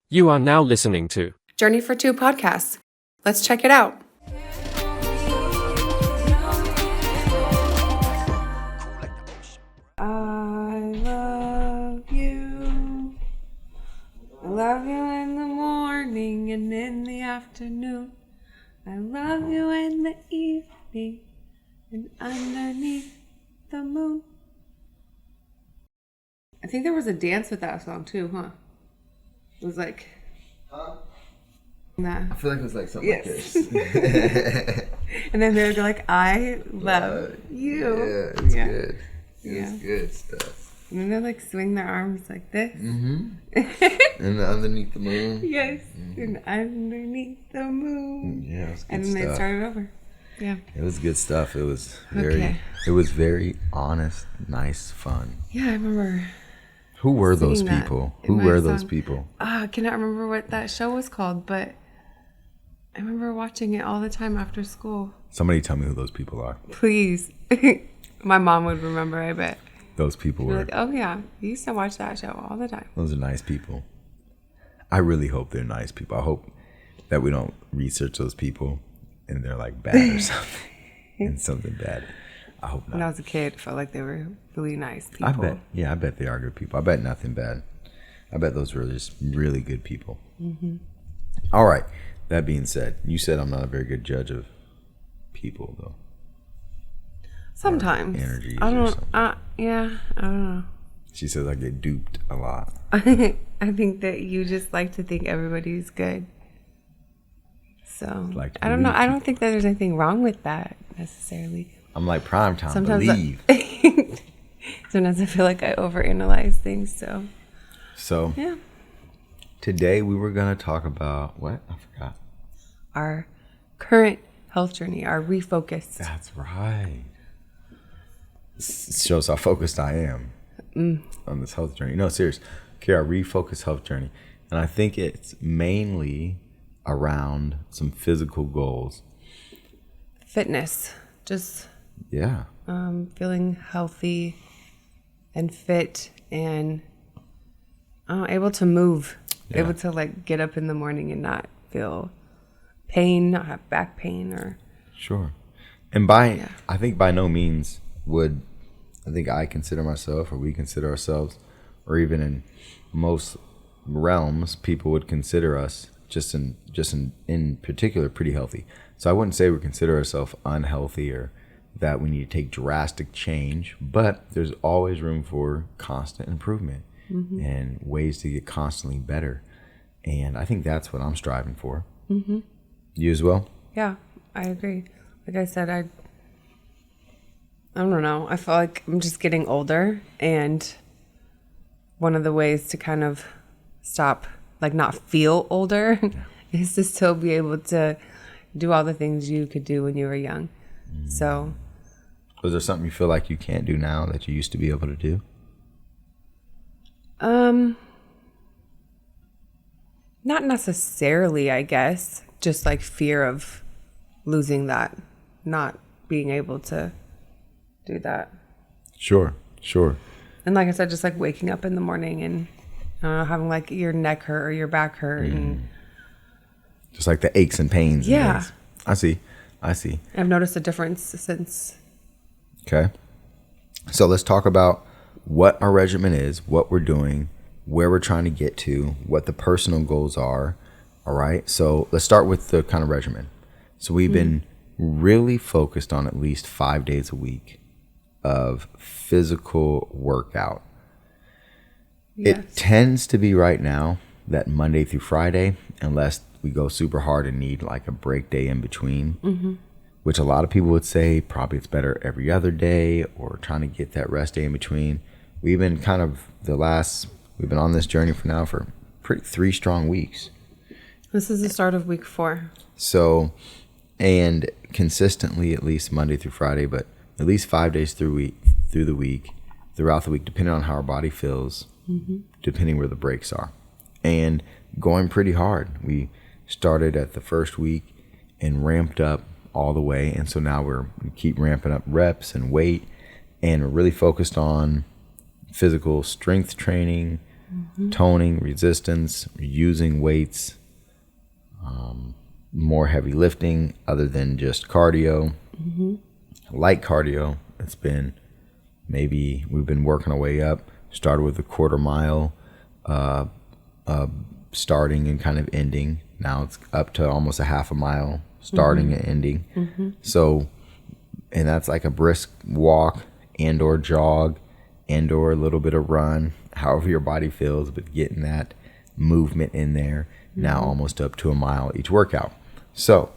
You are now listening to Journey for Two podcast. Let's check it out. I love you. I love you in the morning and in the afternoon. I love you in the evening and underneath the moon. I think there was a dance with that song too, huh? It was like... Nah. I feel like it was like something like Yes. this. And then they were like, I love you. Yeah, it's good. Yeah. It's good stuff. And then they like swing their arms like this. Mm-hmm. And underneath the moon. Yes. And underneath the moon. Yeah, it was good And then stuff. they started over. Yeah. It was good stuff. It was very, Okay. it was very honest, nice, fun. Yeah, I remember. Who were those Singing that people? in Who my were those song. people? I cannot remember what that show was called, but I remember watching it all the time after school. Somebody tell me who those people are. Please. My mom would remember, I bet. Those people You're were. like, oh yeah, you used to watch that show all the time. Those are nice people. I really hope they're nice people. I hope that we don't research those people and they're like bad or something. And something bad. I hope When I not. was a kid, I felt like they were really nice people. I bet. Yeah, I bet they are good people. I bet nothing bad. I bet those were just really good people. Mm-hmm. All right. That being said, you said I'm not a very good judge of people, though. Sometimes. Energies I or don't. something. Yeah, I don't know. She says I get duped a lot. I think that you just like to think everybody's good. So Like to I don't know. believe I don't think that there's anything wrong with that necessarily. I'm like prime time. Sometimes Believe. Sometimes I feel like I overanalyze things. So So yeah, today we were gonna talk about what? I forgot. our current health journey, our refocus. That's right. This shows how focused I am on this health journey. No, serious. Okay, our refocused health journey. And I think it's mainly around some physical goals. Fitness, just Yeah. feeling healthy and fit and able to move, Yeah. able to like get up in the morning and not feel pain, not have back pain or Sure. And I think by no means would I think I consider myself or we consider ourselves or even in most realms people would consider us just in particular pretty healthy. So I wouldn't say we consider ourselves unhealthy or that we need to take drastic change, but there's always room for constant improvement and ways to get constantly better. And I think that's what I'm striving for. Mm-hmm. You as well? yeah, I agree. Like I said, I don't know. I feel like I'm just getting older, and one of the ways to kind of stop, like not feel older, is to still be able to do all the things you could do when you were young. So, Was there something you feel like you can't do now that you used to be able to do? not necessarily, I guess. Just like fear of losing that, not being able to do that. Sure. And like I said, just like waking up in the morning and having like your neck hurt or your back hurt. And Just like the aches and pains. and Yeah. things. I see. I've noticed a difference since. Okay. So let's talk about what our regimen is, what we're doing, where we're trying to get to, what the personal goals are. All right. So let's start with the kind of regimen. So we've been really focused on at least 5 days a week of physical workout. Yes. It tends to be right now that Monday through Friday, unless we go super hard and need like a break day in between, which a lot of people would say probably it's better every other day or trying to get that rest day in between. We've been we've been on this journey for 3 strong weeks. This is the start of week 4. So, and consistently at least Monday through Friday, but at least 5 days throughout the week, depending on how our body feels, depending where the breaks are, and going pretty hard. We started at the first week and ramped up all the way, and so now we keep ramping up reps and weight, and we're really focused on physical strength training, toning, resistance, using weights, more heavy lifting other than just cardio, light cardio. It's been maybe we've been working our way up. Started with a quarter mile, starting and kind of ending. Now it's up to almost a half a mile, starting and ending. So, and that's like a brisk walk and or jog and or a little bit of run, however your body feels, but getting that movement in there. Now almost up to a mile each workout. So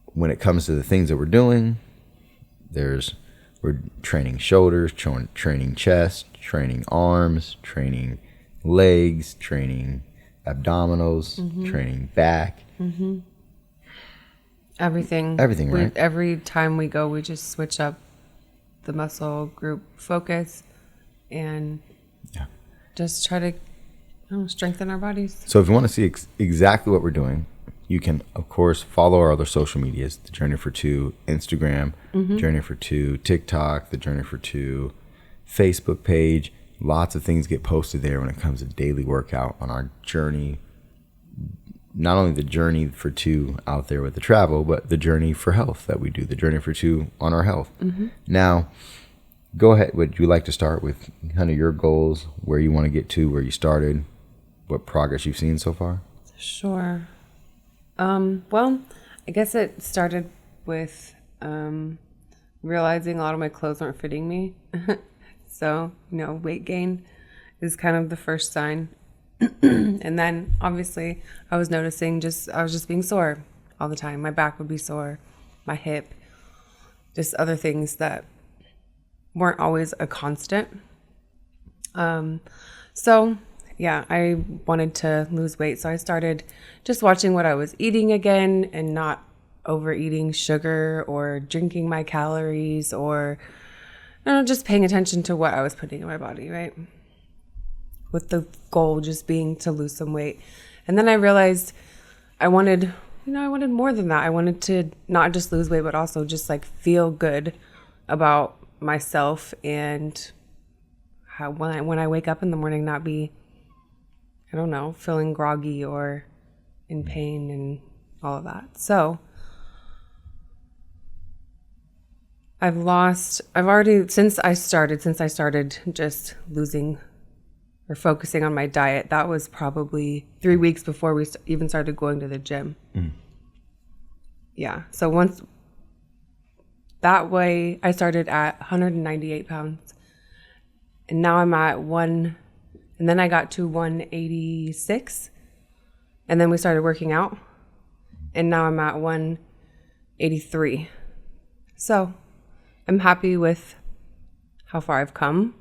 when it comes to the things that we're doing, we're training shoulders, training chest, training arms, training legs, training abdominals, training back. Everything, right? Every time we go, we just switch up the muscle group focus and just try to strengthen our bodies. So if you want to see exactly what we're doing, you can, of course, follow our other social medias, The Journey for Two, Instagram, Journey for Two, TikTok, The Journey for Two, Facebook page. Lots of things get posted there when it comes to daily workout on our journey. Not only the Journey for Two out there with the travel, but the Journey for Health that we do, the Journey for Two on our health. Now, go ahead. Would you like to start with kind of your goals, where you want to get to, where you started, what progress you've seen so far? Sure. Well, I guess it started with realizing a lot of my clothes aren't fitting me. So, weight gain is kind of the first sign. And then obviously I was noticing I was just being sore all the time. My back would be sore, my hip, just other things that weren't always a constant. So yeah, I wanted to lose weight. So I started just watching what I was eating again and not overeating sugar or drinking my calories or just paying attention to what I was putting in my body, right? With the goal just being to lose some weight. And then I realized I wanted more than that. I wanted to not just lose weight, but also just like feel good about myself and how when I wake up in the morning, not be, feeling groggy or in pain and all of that. So since I started just losing or focusing on my diet, that was probably 3 weeks before we even started going to the gym. Yeah. So once that way, I started at 198 pounds and now I'm at and then I got to 186 and then we started working out and now I'm at 183. So I'm happy with how far I've come,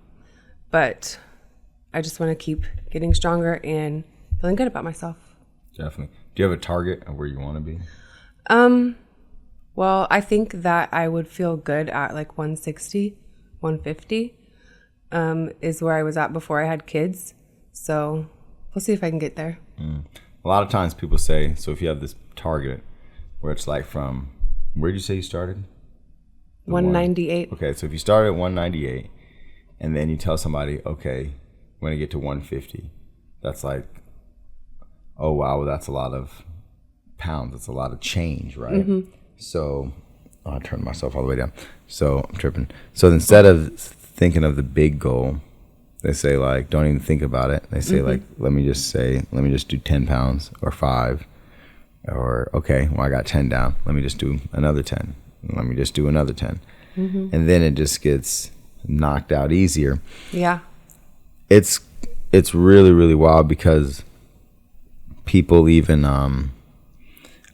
but I just want to keep getting stronger and feeling good about myself. Definitely. Do you have a target of where you want to be? Well, I think that I would feel good at like 160, 150, is where I was at before I had kids. So we'll see if I can get there. A lot of times people say, so if you have this target where it's like from, where did you say you started? 198. Okay, so if you start at 198 and then you tell somebody, okay, we're going to get to 150, that's like, oh, wow, that's a lot of pounds. That's a lot of change, right? So I turned myself all the way down. So I'm tripping. So instead of thinking of the big goal, they say like, don't even think about it. They say like, let me just do 10 pounds or 5 or, okay, well, I got 10 down. Let me just do another 10. Let me just do another 10. And then it just gets knocked out easier. Yeah. It's really, really wild because people even,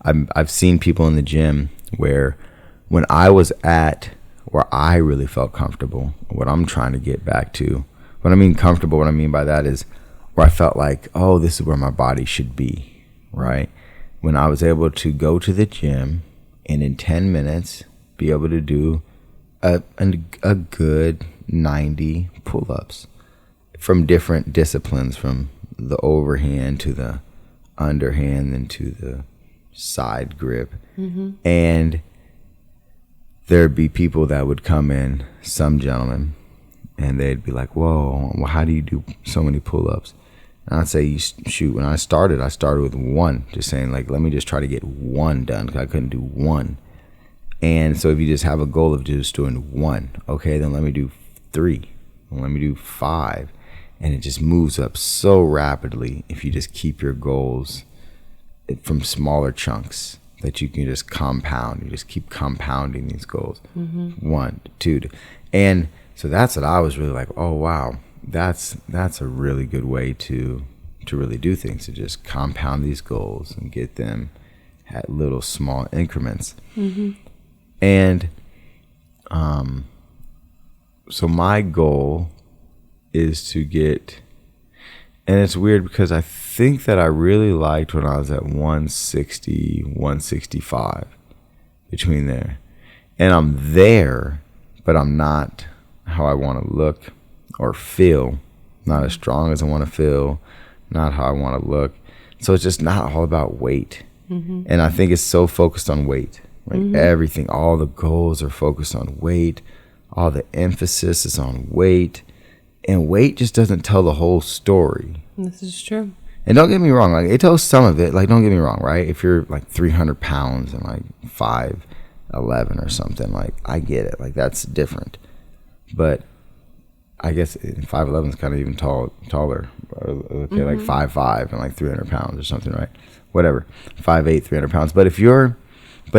I've seen people in the gym where when I was at where I really felt comfortable, what I'm trying to get back to, when I mean comfortable, what I mean by that is where I felt like, oh, this is where my body should be, right? When I was able to go to the gym and in 10 minutes be able to do a good 90 pull-ups from different disciplines, from the overhand to the underhand and to the side grip. And there'd be people that would come in, some gentlemen, and they'd be like, whoa, well, how do you do so many pull-ups? And I'd say, shoot, when I started with one, just saying, like, let me just try to get one done, because I couldn't do one. And so if you just have a goal of just doing one, okay, then let me do 3, and let me do 5. And it just moves up so rapidly if you just keep your goals from smaller chunks that you can just compound. You just keep compounding these goals. 1, 2. And so that's what I was really like, oh, wow. That's a really good way to really do things, to just compound these goals and get them at little small increments. And so my goal is to get, and it's weird because I think that I really liked when I was at 160, 165, between there. And I'm there, but I'm not how I want to look or feel, not as strong as I want to feel, not how I want to look. So it's just not all about weight. And I think it's so focused on weight. Like everything, all the goals are focused on weight. All the emphasis is on weight. And weight just doesn't tell the whole story. This is true. And don't get me wrong, like, it tells some of it. Like, don't get me wrong, right? If you're like 300 pounds and like 5'11" or something, like, I get it. Like, that's different. But I guess 5'11" is kind of even taller. Okay, like 5'5" and like 300 pounds or something, right? Whatever, 5'8", 300 pounds. But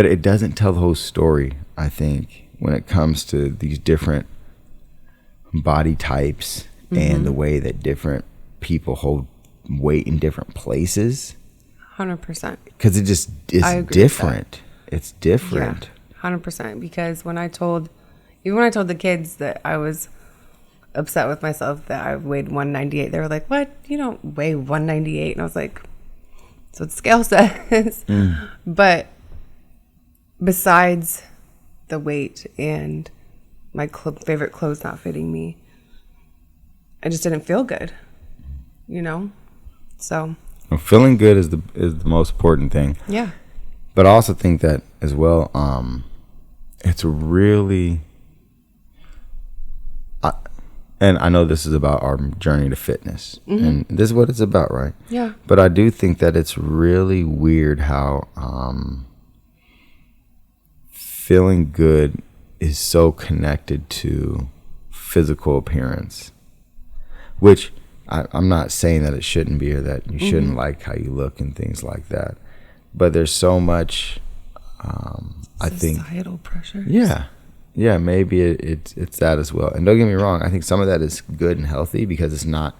it doesn't tell the whole story, I think, when it comes to these different body types and the way that different people hold weight in different places. 100%. Because it's different. It's different. Yeah, 100%. Because even when I told the kids that I was upset with myself that I weighed 198, they were like, what? You don't weigh 198. And I was like, that's what the scale says. But besides the weight and my favorite clothes not fitting me, I just didn't feel good, so well, feeling good is the most important thing. Yeah. But I also think that as well, it's really, and I know this is about our journey to fitness, and this is what it's about, right? Yeah. But I do think that it's really weird how feeling good is so connected to physical appearance, which I'm not saying that it shouldn't be, or that you shouldn't like how you look and things like that. But there's so much, I think, societal pressure. Yeah, maybe it's that as well. And don't get me wrong, I think some of that is good and healthy, because it's not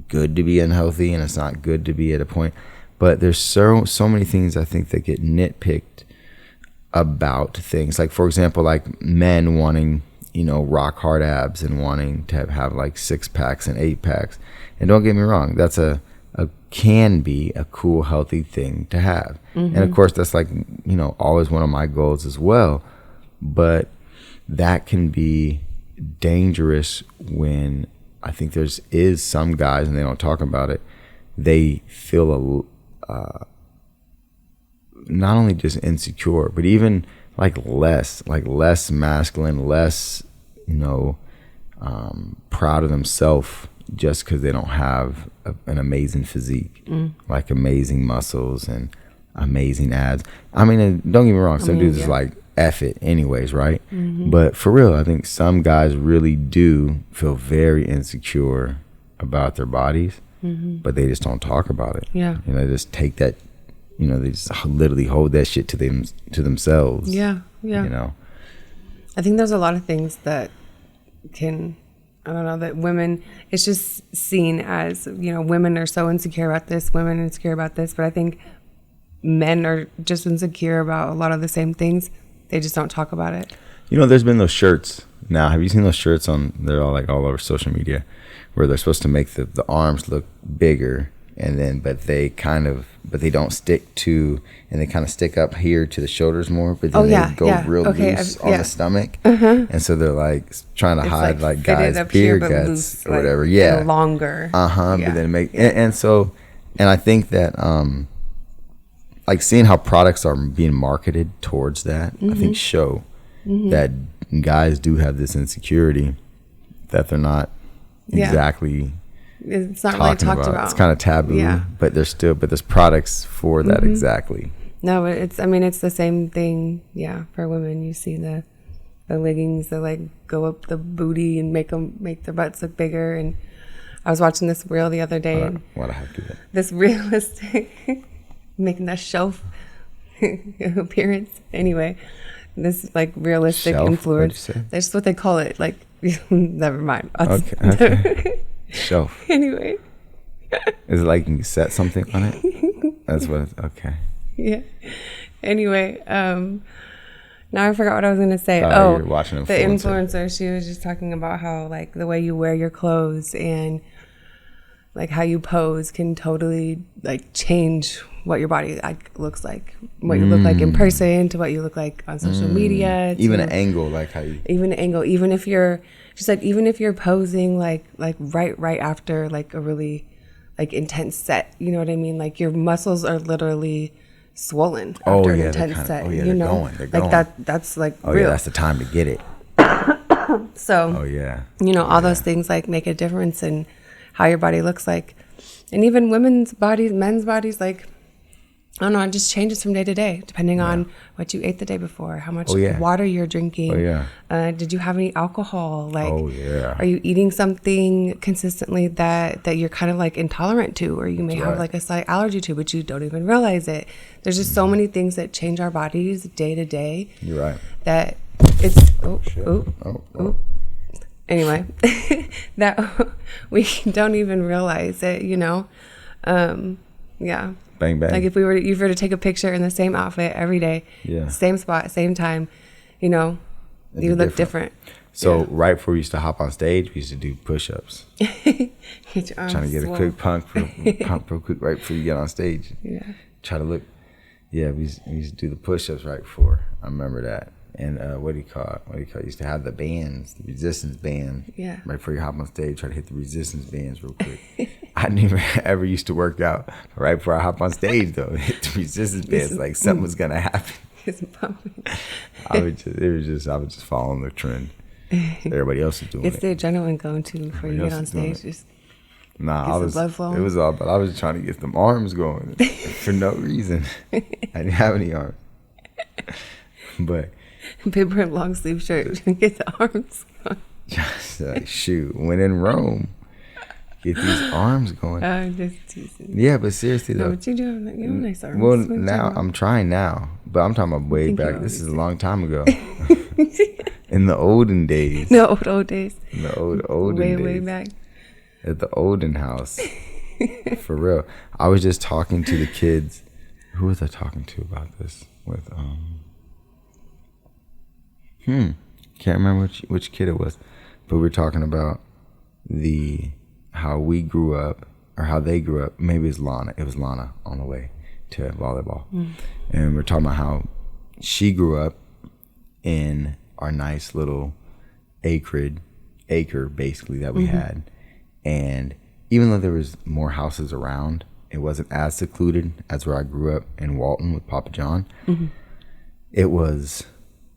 good to be unhealthy and it's not good to be at a point. But there's so many things I think that get nitpicked about things. Like, for example, like men wanting, rock hard abs and wanting to have like 6-packs and 8-packs. And don't get me wrong, that's can be a cool, healthy thing to have. And of course, that's like, always one of my goals as well. But that can be dangerous when I think is some guys, and they don't talk about it, they feel not only just insecure, but even less masculine, less, proud of themselves, just because they don't have an amazing physique, like amazing muscles and amazing abs. I mean, and don't get me wrong, some dudes is like, F it anyways, right? But for real, I think some guys really do feel very insecure about their bodies, but they just don't talk about it. Yeah. They just take that, they just literally hold that shit to themselves. Yeah. I think there's a lot of things that that women, it's just seen as, women are so insecure about this, women are insecure about this, but I think men are just insecure about a lot of the same things. They just don't talk about it. There's been those shirts now. Have you seen those shirts they're all over social media, where they're supposed to make the arms look bigger, and then but they don't stick to, and they kind of stick up here to the shoulders more, but then they go real loose on the stomach. And so they're like trying to hide like guys' beer guts loose, or whatever. And longer. But then and I think that like seeing how products are being marketed towards that, I think show that guys do have this insecurity that they're not Yeah. exactly It's not really talking talked about. It's kind of taboo, Yeah. but there's products for that exactly. No, but it's the same thing. Yeah, for women, you see the leggings that like go up the booty and make their butts look bigger. And I was watching this reel the other day. And What I have to do. this realistic, making that shelf appearance. Anyway, this like realistic Shelf? What'd you influence. say? That's what they call it. Like, never mind. Okay. Shelf. Anyway, Is it like you can set something on it? That's what it's, okay. yeah. Anyway, now I forgot what I was gonna say. You're watching the influencer. influencer. She was just talking about how like the way you wear your clothes and like how you pose can totally like change what your body like looks like, what you look like in person to what you look like on social media. Even to an angle, like how you. even an angle, even if you're posing like right after like a really like intense set, you know what I mean? Like your muscles are literally swollen Oh, after an yeah, intense they're set. kinda- oh, yeah, you they're know, going, they're like going. that's like Oh real. yeah, that's the time to get it. So Oh yeah. you know, all those things like make a difference in how your body looks like, and even women's bodies, men's bodies, like. I don't know, it just changes from day to day, depending on what you ate the day before, how much Oh, yeah. water you're drinking. Oh, yeah. Did you have any alcohol? Like, Oh, yeah. are you eating something consistently that you're kind of like intolerant to, or you may have right. like a slight allergy to, but you don't even realize it? There's just so many things that change our bodies day to day. You're right. That it's Oh. anyway, that we don't even realize it, you know? Yeah. Bang bang. Like if you were to take a picture in the same outfit every day, Yeah. same spot, same time, you know, It'd you be look different. So right before we used to hop on stage, we used to do push-ups. Get your arms Trying to get a swole. quick pump real quick right before you get on stage. Yeah. Try to look. Yeah, we used to do the push-ups right before. I remember that. And what do you call it? Used to have the bands, the resistance band. Yeah. Right before you hop on stage, try to hit the resistance bands real quick. I never ever used to work out right before I hop on stage though. Hit the resistance bands like something was gonna happen. It's pumping. I was just following the trend. Everybody else is doing It's it. the adrenaline going too before you Everybody get on else is doing stage. it. Just Nah, Get I some was. blood flowing. It was all, but I was trying to get them arms going for no reason. I didn't have any arms, but paper and long sleeve shirt to get the arms going. just like shoot, when in Rome, get these arms going. I'm just teasing. Yeah, but seriously No, though. but you do have nice arms. Well, What you now talking about? I'm trying now, but I'm talking about way think you back. This is a always long time ago. In the olden days. No, old days. In the olden Way, days. way back. At the Olden house. For real. I was just talking to the kids. Who was I talking to about this? With can't remember which kid it was. But we were talking about how we grew up or how they grew up. Maybe it's Lana. It was Lana on the way to volleyball. And we're talking about how she grew up in our nice little acre basically that we had. And even though there was more houses around, it wasn't as secluded as where I grew up in Walton with Papa John. It was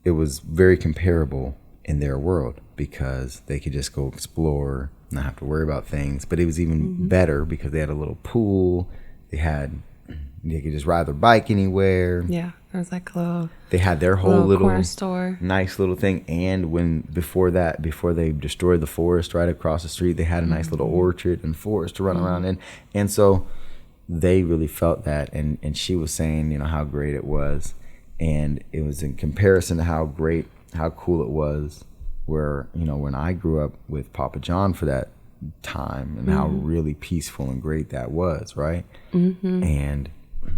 very comparable in their world because they could just go explore, not have to worry about things. But it was even better because they had a little pool. They could just ride their bike anywhere. Yeah, there was like a little. They had their whole little corner store. nice little thing. And before they destroyed the forest right across the street, they had a nice little orchard and forest to run around in. And so they really felt that. And she was saying, how great it was. And it was in comparison to how cool it was where, when I grew up with Papa John for that time and how really peaceful and great that was, right? And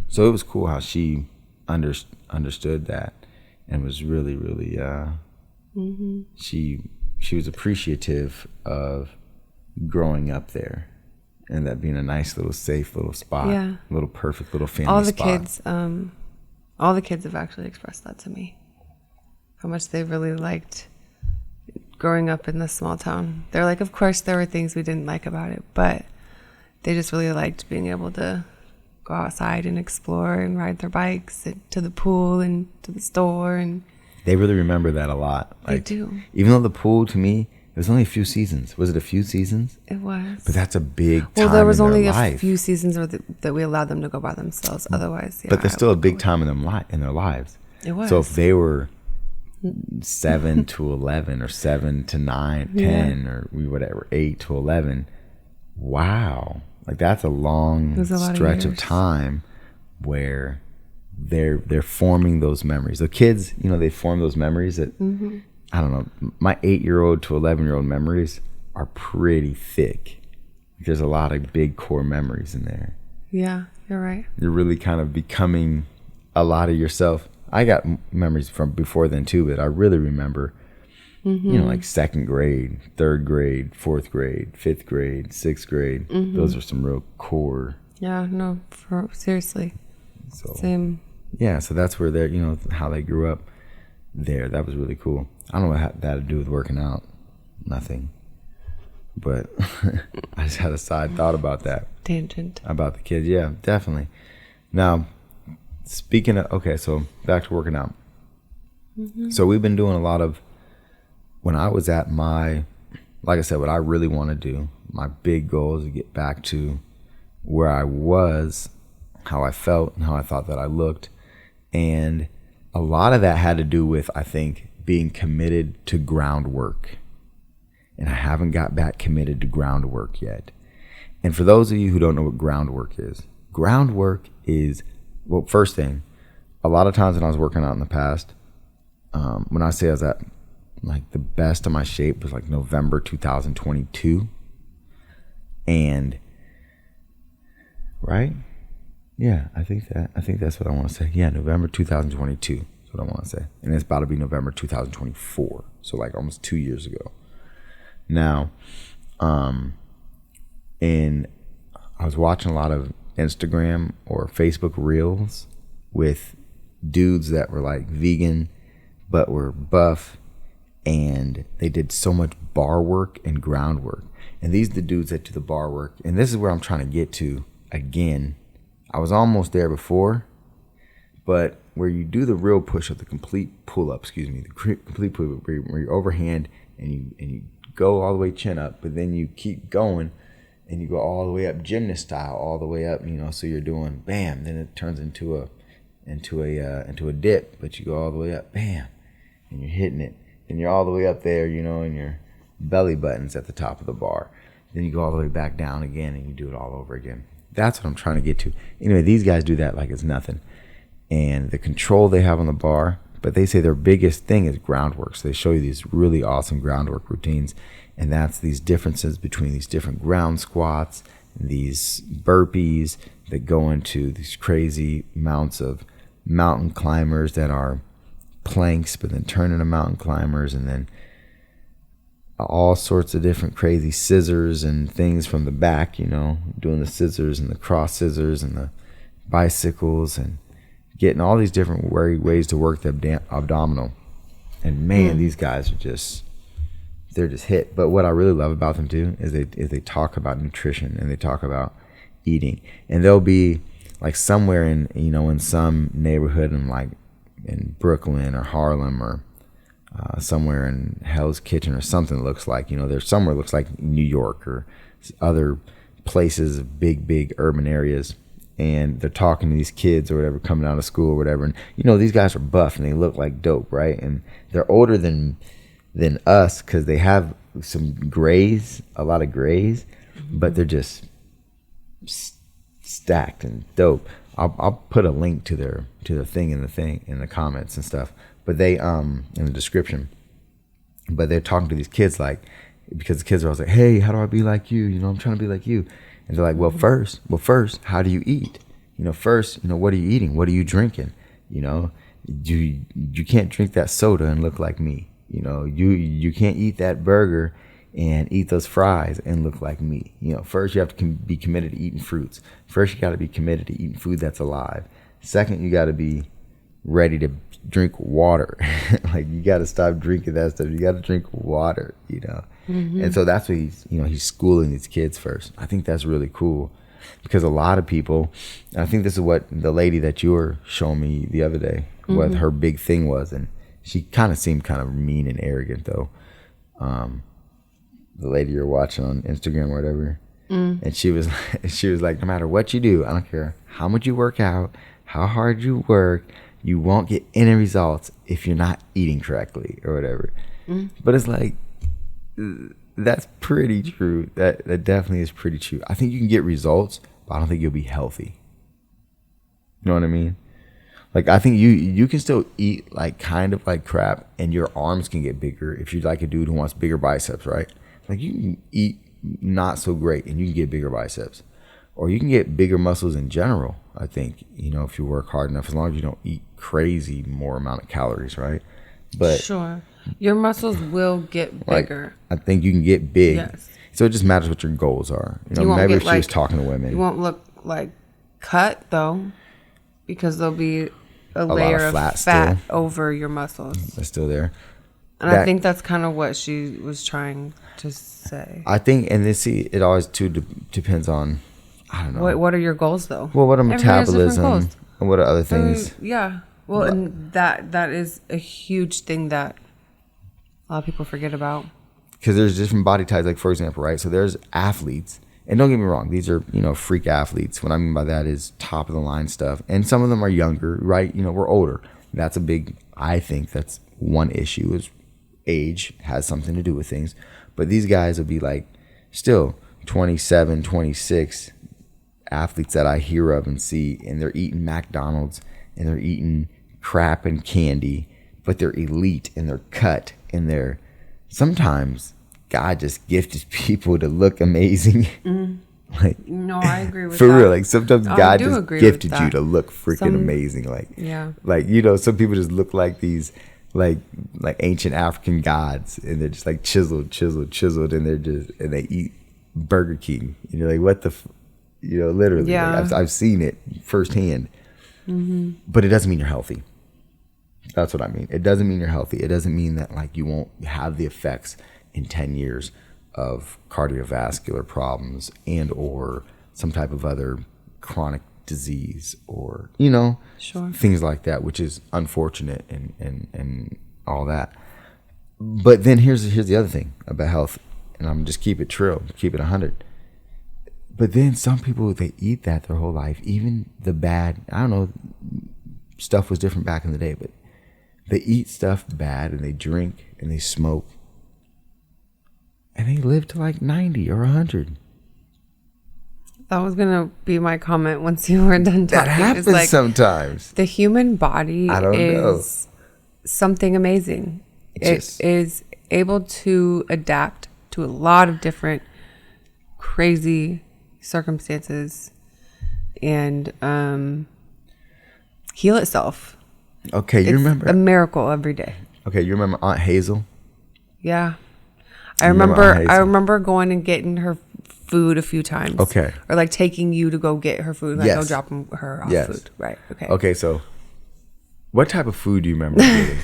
so it was cool how she understood that and was really, really, she was appreciative of growing up there and that being a nice little safe little spot, Yeah. little perfect little family spot. All the kids have actually expressed that to me. How much they really liked growing up in this small town. They're like, of course there were things we didn't like about it, but they just really liked being able to go outside and explore and ride their bikes to the pool and to the store. And They really remember that a lot. They do. Even though the pool to me, it was only a few seasons. Was it a few seasons? It was. But that's a big time. Well, there was in only their a life. few seasons that we allowed them to go by themselves. Otherwise, yeah. But there's still a big time in their lives. It was. So if they were 7 to 11 or 7 to 9, 10 or whatever, 8 to 11, wow. Like that's a long stretch of time where they're forming those memories. The kids, they form those memories that, I don't know, my 8-year-old to 11-year-old memories are pretty thick. There's a lot of big core memories in there. Yeah, you're right. You're really kind of becoming a lot of yourself. I got memories from before then too, but I really remember, like 2nd grade, 3rd grade, 4th grade, 5th grade, 6th grade. Those are some real core. Yeah, no, seriously. So, same. Yeah, so that's where they're, how they grew up there. That was really cool. I don't know what that had to do with working out. Nothing. But I just had a side thought about that. Tangent. About the kids. Yeah, definitely. Now, speaking of, okay, so back to working out. So we've been doing a lot of, when I was at like I said, what I really want to do, my big goal is to get back to where I was, how I felt, and how I thought that I looked. And a lot of that had to do with, I think, being committed to groundwork. And I haven't got back committed to groundwork yet. And for those of you who don't know what groundwork is, well, first thing, a lot of times when I was working out in the past, when I say I was at like the best of my shape was like November 2022. And right? Yeah, I think that's what I want to say. Yeah, November 2022 is what I want to say. And it's about to be November 2024. So like almost 2 years ago. Now, and I was watching a lot of Instagram or Facebook reels with dudes that were like vegan but were buff, and they did so much bar work and groundwork. And these are the dudes that do the bar work. And this is where I'm trying to get to again. I was almost there before, but where you do the real push-up, the complete pull-up, the complete pull-up, where you overhand and you go all the way chin up, but then you keep going and you go all the way up gymnast style, all the way up, so you're doing bam, then it turns into a dip, but you go all the way up, bam, and you're hitting it, and you're all the way up there, and your belly button's at the top of the bar. Then you go all the way back down again and you do it all over again. That's what I'm trying to get to. Anyway, these guys do that like it's nothing. And the control they have on the bar, but they say their biggest thing is groundwork. So they show you these really awesome groundwork routines. And that's these differences between these different ground squats, and these burpees that go into these crazy amounts of mountain climbers that are planks, but then turn into mountain climbers, and then all sorts of different crazy scissors and things from the back, doing the scissors and the cross scissors and the bicycles and getting all these different ways to work the abdominal. And man, these guys are they're just hit. But what I really love about them too is they talk about nutrition and they talk about eating. And they'll be like somewhere in some neighborhood in Brooklyn or Harlem or somewhere in Hell's Kitchen or something that looks like, there's somewhere looks like New York or other places, big urban areas. And they're talking to these kids or whatever, coming out of school or whatever. And, these guys are buff and they look like dope, right? And they're older than us because they have some grays, a lot of grays, but they're just stacked and dope. I'll put a link to their thing in the comments and stuff. But they in the description. But they're talking to these kids because the kids are always like, hey, how do I be like you? I'm trying to be like you. And they're like, well, first, how do you eat? First, what are you eating? What are you drinking? You can't drink that soda and look like me. You can't eat that burger and eat those fries and look like me. First you have to be committed to eating fruits. First you got to be committed to eating food that's alive. Second, you got to be ready to drink water. Like you got to stop drinking that stuff. You got to drink water, And so that's what he's schooling these kids first. I think that's really cool because a lot of people, and I think this is what the lady that you were showing me the other day, what her big thing was. And she kind of seemed kind of mean and arrogant though. the lady you're watching on Instagram or whatever, and she was like, no matter what you do, I don't care how much you work out, how hard you work, you won't get any results if you're not eating correctly or whatever. But it's like, that's pretty true. That definitely is pretty true. I think you can get results, but I don't think you'll be healthy. You know what I mean? Like, I think you can still eat like kind of like crap, and your arms can get bigger if you're like a dude who wants bigger biceps, right? Like, you can eat not so great and you can get bigger biceps, or you can get bigger muscles in general. I think, you know, if you work hard enough, as long as you don't eat crazy more amount of calories, right? But sure, your muscles will get bigger. Like, I think you can get big. Yes. So it just matters what your goals are. You know, maybe if she was talking to women, you won't look like cut though, because there'll be a layer of fat over your muscles. That's still there. And I think that's kind of what she was trying to say. I think, and it always too depends on, I don't know. What are your goals though? Well, what are metabolism and what are other things? Yeah. Well, and that is a huge thing that a lot of people forget about. Because there's different body types, like for example, right? So there's athletes, and don't get me wrong, these are, you know, freak athletes. What I mean by that is top of the line stuff. And some of them are younger, right? You know, we're older. That's a big, I think that's one issue, is age has something to do with things. But these guys will be like still 27, 26 athletes that I hear of and see, and they're eating McDonald's and they're eating crap and candy, but they're elite and they're cut and they're, sometimes God just gifted people to look amazing. Like, no, I agree with for that. real. Like, sometimes God just gifted you to look freaking amazing. Like, yeah. Like, you know, some people just look like these like ancient African gods, and they're just like chiseled, and and they eat Burger King. And you're like, what the you know, literally. Yeah. Like, I've seen it firsthand. But it doesn't mean you're healthy. That's what I mean. It doesn't mean you're healthy. It doesn't mean that like you won't have the effects in 10 years of cardiovascular problems and or some type of other chronic disease, or, you know, sure, things like that, which is unfortunate and all that. But then here's the other thing about health, and I'm just keep it true, keep it 100. But then some people, they eat that their whole life, even the bad, I don't know, stuff was different back in the day, but they eat stuff bad and they drink and they smoke and they live to like 90 or 100. That was going to be my comment once you were done talking. That happens like, sometimes. The human body is something amazing. It is able to adapt to a lot of different crazy circumstances and heal itself. Okay, you remember a miracle every day. Okay, you remember Aunt Hazel? Yeah, I remember going and getting her food a few times. Okay, or like taking you to go get her food, like go drop her off food. Right. Okay. Okay, so what type of food do you remember getting?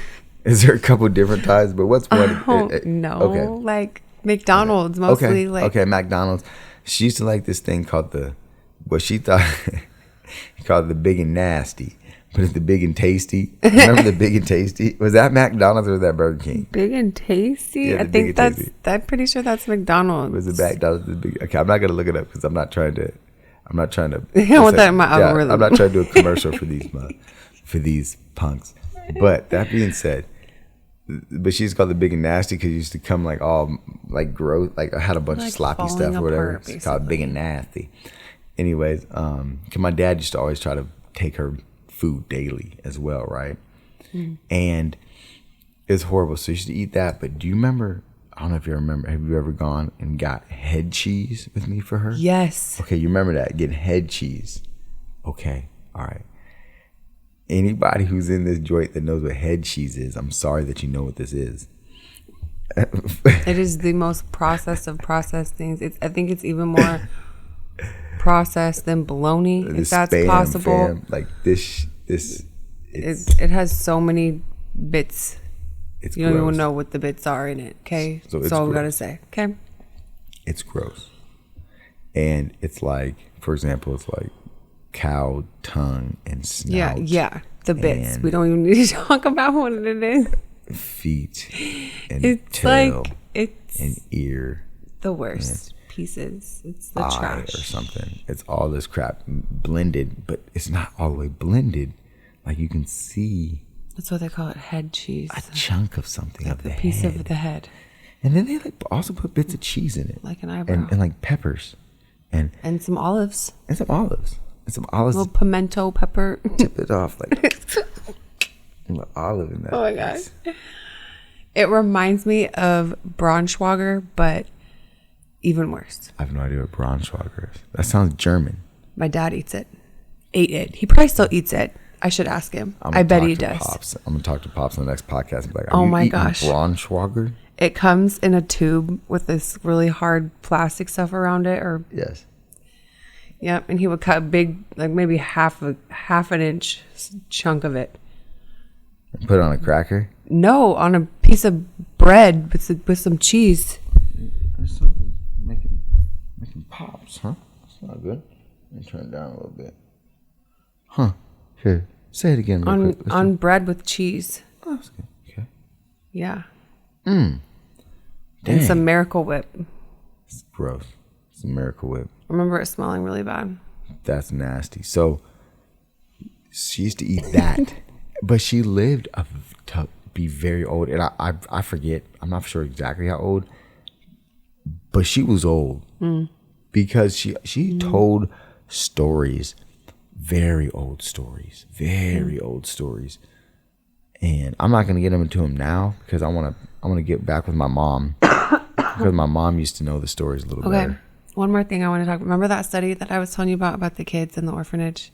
Is there a couple different types? But what's one? No. Okay. Like McDonald's mostly. Okay, McDonald's. She used to like this thing called what she thought called the Big and Nasty, but it's the Big and Tasty. Remember the Big and Tasty? Was that McDonald's or was that Burger King? Big and Tasty? Yeah, I think I'm pretty sure that's McDonald's. Was it McDonald's? Okay, I'm not gonna look it up because I'm not trying to. I want that in my algorithm. I'm not trying to do a commercial for these punks. But that being said, but she's called the Big and Nasty because it used to come like all like gross, like I had a bunch of sloppy stuff or whatever. It's called Big and Nasty. Anyways, cause my dad used to always try to take her food daily as well, right? And it's horrible. So she used to eat that. But do you remember? I don't know if you remember. Have you ever gone and got head cheese with me for her? Yes. Okay, you remember that, getting head cheese. Okay, all right. Anybody who's in this joint that knows what head cheese is, I'm sorry that you know what this is. It is the most processed of processed things. I think it's even more processed than bologna, if that's possible. Like this. It has so many bits. It's you gross. don't even know what the bits are in it. Okay, that's all we gotta say. Okay, it's gross, and it's like, for example, it's like cow tongue and snout. Yeah, the bits. We don't even need to talk about what it is. Feet and it's tail like it's and ear. the worst pieces. It's the eye trash or something. It's all this crap blended, but it's not all the way blended. Like you can see That's what they call it, head cheese. a chunk of something of The the piece head. of the head, And then they like also put bits of cheese in it, like an eyebrow, and like peppers, and some olives, some olives, and some olives. little pimento pepper. Tip it off like a little olive in that. Oh my god! It reminds me of Braunschweiger, but even worse. I have no idea what Braunschweiger is. That sounds German. My dad eats it. Ate it. He probably still eats it. I should ask him. I bet he does. Pops. I'm gonna talk to Pops on the next podcast and be like, Oh you my eating gosh. Braunschweiger? It comes in a tube with this really hard plastic stuff around it, or Yes. yep. And he would cut a big, like maybe half an inch chunk of it. And put it on a cracker. No, on a piece of bread with some cheese. There's something making pops, huh? That's not good. Let me turn it down a little bit. Huh. Here. Say it again real quick. On bread with cheese. Oh, that's good. Okay. Yeah. Dang. And some Miracle Whip. It's gross. It's a Miracle Whip. I remember it smelling really bad. That's nasty. So she used to eat that, but she lived to be very old, and I forget. I'm not sure exactly how old, but she was old because she told stories, very old stories, and I'm not gonna get into them now because I want to get back with my mom because my mom used to know the stories a little Okay. better. One more thing I want to talk. Remember that study that I was telling you about the kids in the orphanage?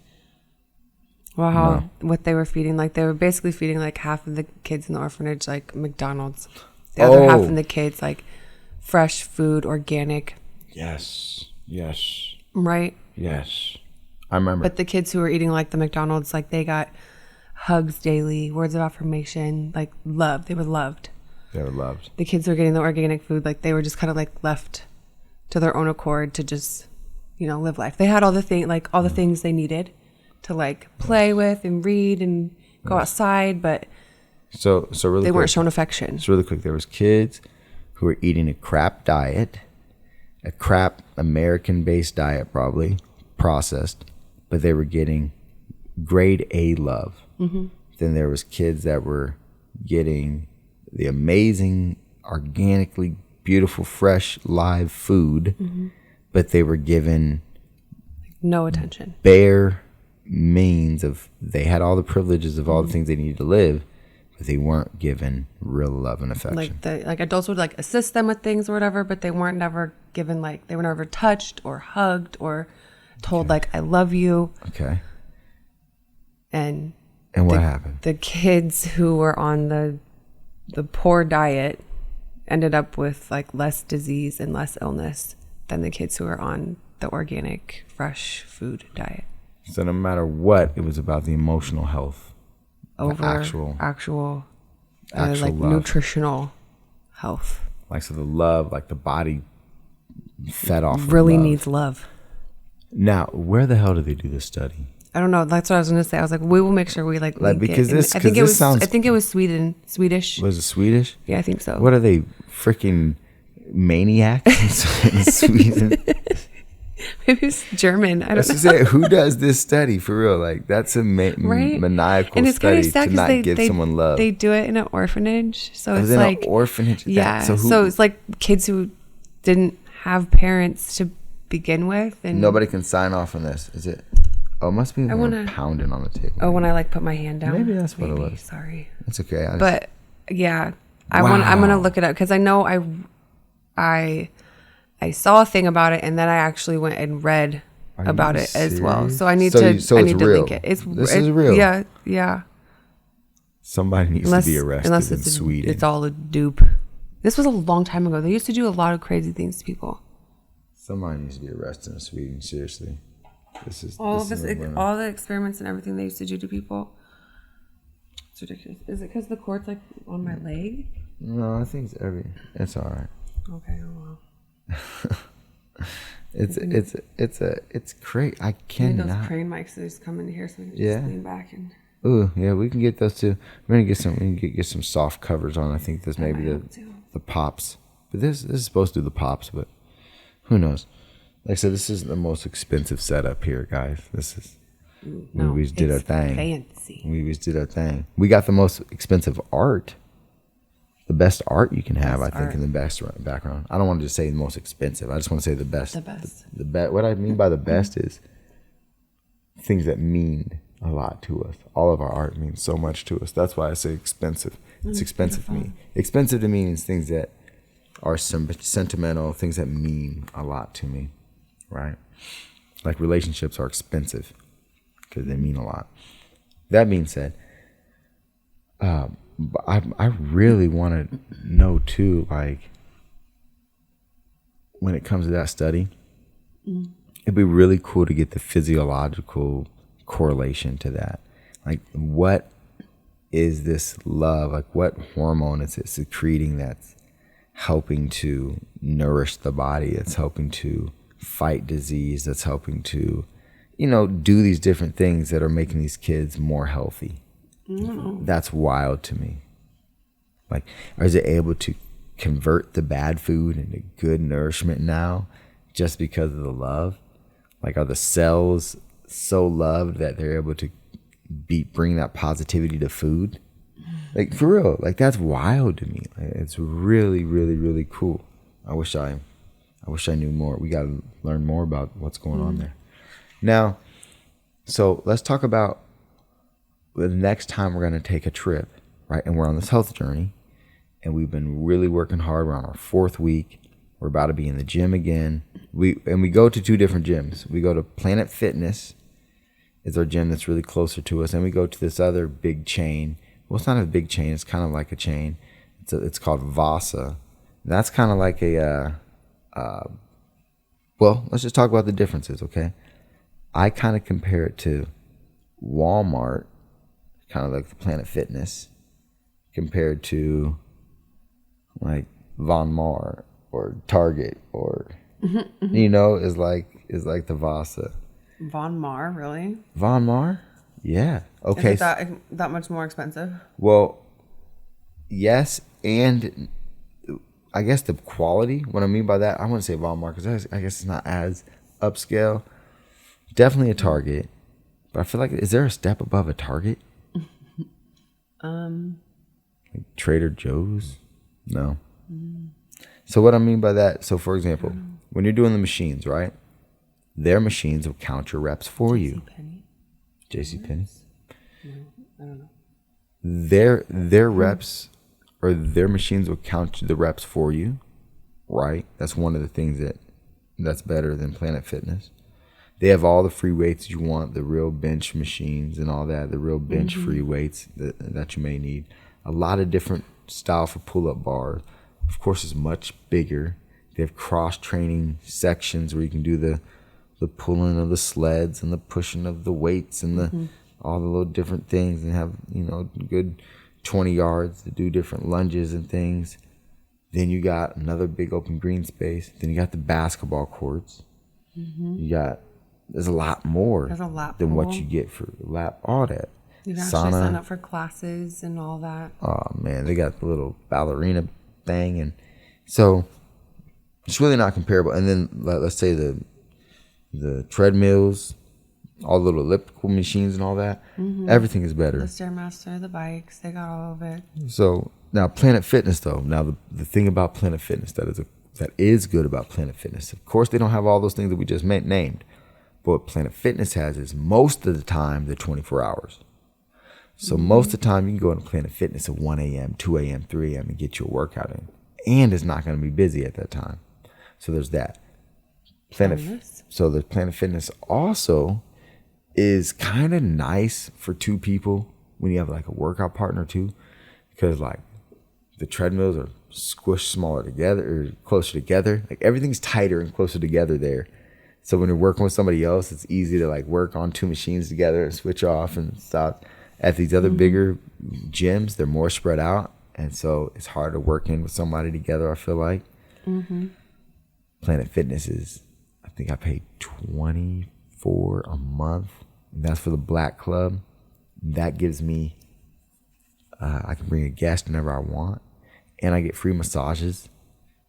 Well, how what they were feeding, like they were basically feeding like half of the kids in the orphanage like McDonald's, the other half of the kids like fresh food, organic, Yes. right? Yes. I remember. But the kids who were eating like the McDonald's, like they got hugs daily, words of affirmation, like love. They were loved. They were loved. The kids who were getting the organic food, like they were just kind of like left to their own accord to just, live life. They had all the things they needed to like play with and read and go outside, but So really they quick, weren't shown affection. So really quick, there was kids who were eating a crap diet, a crap American-based diet, probably processed, but they were getting grade A love. Mm-hmm. Then there was kids that were getting the amazing, organically beautiful, fresh, live food, but they were given No attention. bare means of, they had all the privileges of all the things they needed to live, but they weren't given real love and affection. Like adults would like assist them with things or whatever, but they weren't never given they were never touched or hugged or told like I love you. Okay. And what happened? the kids who were on the poor diet ended up with like less disease and less illness than the kids who were on the organic fresh food diet. So no matter what, it was about the emotional health, Over actual like love. nutritional health. Like, so the love, like the body fed off of Really love. needs love. Now, where the hell did they do this study? I don't know. That's what I was gonna say. I was like, we will make sure we link because it. And this- I think 'cause it this was. sounds- I think it was Swedish. Was it Swedish? Yeah, I think so. What are they, freaking maniacs in Sweden? Maybe it's German. I don't That's know. to say, who does this study for real? Like, that's a Right? maniacal And it's kind study of sad to 'cause not give someone love. They do it in an orphanage, so It it's was in like an orphanage. yeah. So, So it's like kids who didn't have parents to begin with, and nobody can sign off on this. Is it? Oh, it must be pounding on the table. oh, when I like put my hand down. Maybe that's what it was. Sorry, It's okay. but yeah, I'm gonna Wow. look it up because I know I saw a thing about it, and then I actually went and read about you it as well. serious? So I need So to. you- so I it's need to real. link it. This is real. Yeah. Somebody needs to be arrested unless in it's Sweden. it's all a dupe. This was a long time ago. They used to do a lot of crazy things to people. Somebody needs to be arrested in Sweden. Seriously, this is All this is a- all the experiments and everything they used to do to people. It's ridiculous. Is it because the cord's like on my leg? No, I think it's all right. Okay, oh well. It's great. I I need cannot. those crane mics that just come in here so we can just Yeah. lean back and. Ooh, yeah, we can get those too. We're gonna get some. We can get some soft covers on. I think this maybe might the help too. the pops. But this is supposed to do the pops, but Who knows? Like I said, this is the most expensive setup here, guys. This is we just did our thing. Fancy. We just did our thing. We got the most expensive art. The best art you can have, Best I think, art. in the background. I don't want to just say the most expensive. I just want to say the best. The best. What I mean by the best is things that mean a lot to us. All of our art means so much to us. That's why I say expensive. It's expensive to me. Expensive to me means things that are sentimental, things that mean a lot to me, right? Like relationships are expensive because they mean a lot. That being said, I really want to know too, like when it comes to that study, it'd be really cool to get the physiological correlation to that. Like, what is this love? Like, what hormone is it secreting that's helping to nourish the body, that's helping to fight disease, that's helping to, do these different things that are making these kids more healthy? That's wild to me. Like, is it able to convert the bad food into good nourishment now just because of the love? Like, are the cells so loved that they're able to bring that positivity to food? Like, for real, like, that's wild to me. Like, it's really, really, really cool. I wish I knew more. We got to learn more about what's going on there. Now, so let's talk about the next time we're going to take a trip, right? And we're on this health journey, and we've been really working hard. We're on our 4th week. We're about to be in the gym again. We go to 2 different gyms. We go to Planet Fitness. It's our gym that's really closer to us. And we go to this other big chain. Well, it's not a big chain. It's kind of like a chain. It's called Vasa. That's kind of like well, let's just talk about the differences, okay? I kind of compare it to Walmart, kind of like the Planet Fitness, compared to like Von Mar or Target or, is like the Vasa. Von Mar, really? Von Mar? Yeah. Okay. Is it that much more expensive? Well, yes, and I guess the quality. What I mean by that, I wouldn't say Von Mar because I guess it's not as upscale. Definitely a Target, but I feel like, is there a step above a Target? Like Trader Joe's? No. So what I mean by that, so for example, when you're doing the machines, right? Their machines will count your reps for you. JCPenney? No, I don't know. Their reps or their machines will count the reps for you, right? That's one of the things that's better than Planet Fitness. They have all the free weights you want, the real bench machines and all that, the real bench free weights that you may need. A lot of different style for pull-up bars. Of course, it's much bigger. They have cross-training sections where you can do the pulling of the sleds and the pushing of the weights and all the little different things, and have, good 20 yards to do different lunges and things. Then you got another big open green space. Then you got the basketball courts. There's a lot more than what you get for all that. You can actually sign up for classes and all that. Oh man, they got the little ballerina thing, and so it's really not comparable. And then let's say the treadmills, all the little elliptical machines and all that, everything is better. The Stairmaster, the bikes, they got all of it. So now Planet Fitness, though, the thing about Planet Fitness that is good about Planet Fitness, of course they don't have all those things that we just named, but what Planet Fitness has is most of the time they're 24 hours. So most of the time you can go to Planet Fitness at 1 a.m., 2 a.m., 3 a.m. and get your workout in, and it's not going to be busy at that time. So there's that. So the Planet Fitness also is kind of nice for 2 people when you have like a workout partner too, because like the treadmills are squished smaller together or closer together. Like everything's tighter and closer together there. So when you're working with somebody else, it's easy to like work on 2 machines together and switch off and stop. At these other bigger gyms, they're more spread out, and so it's hard to work in with somebody together, I feel like. Planet Fitness is, I think I paid $24 a month, and that's for the Black Club. That gives me, I can bring a guest whenever I want, and I get free massages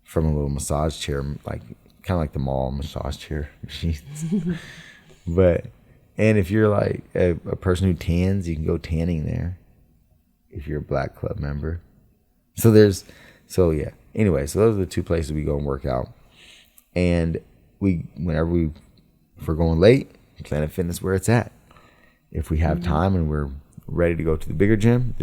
from a little massage chair, like kind of like the mall massage chair machines. But, and if you're like a person who tans, you can go tanning there if you're a Black Club member. So yeah. Anyway, so those are the two places we go and work out. And if we're going late, Planet Fitness where it's at. If we have time and we're ready to go to the bigger gym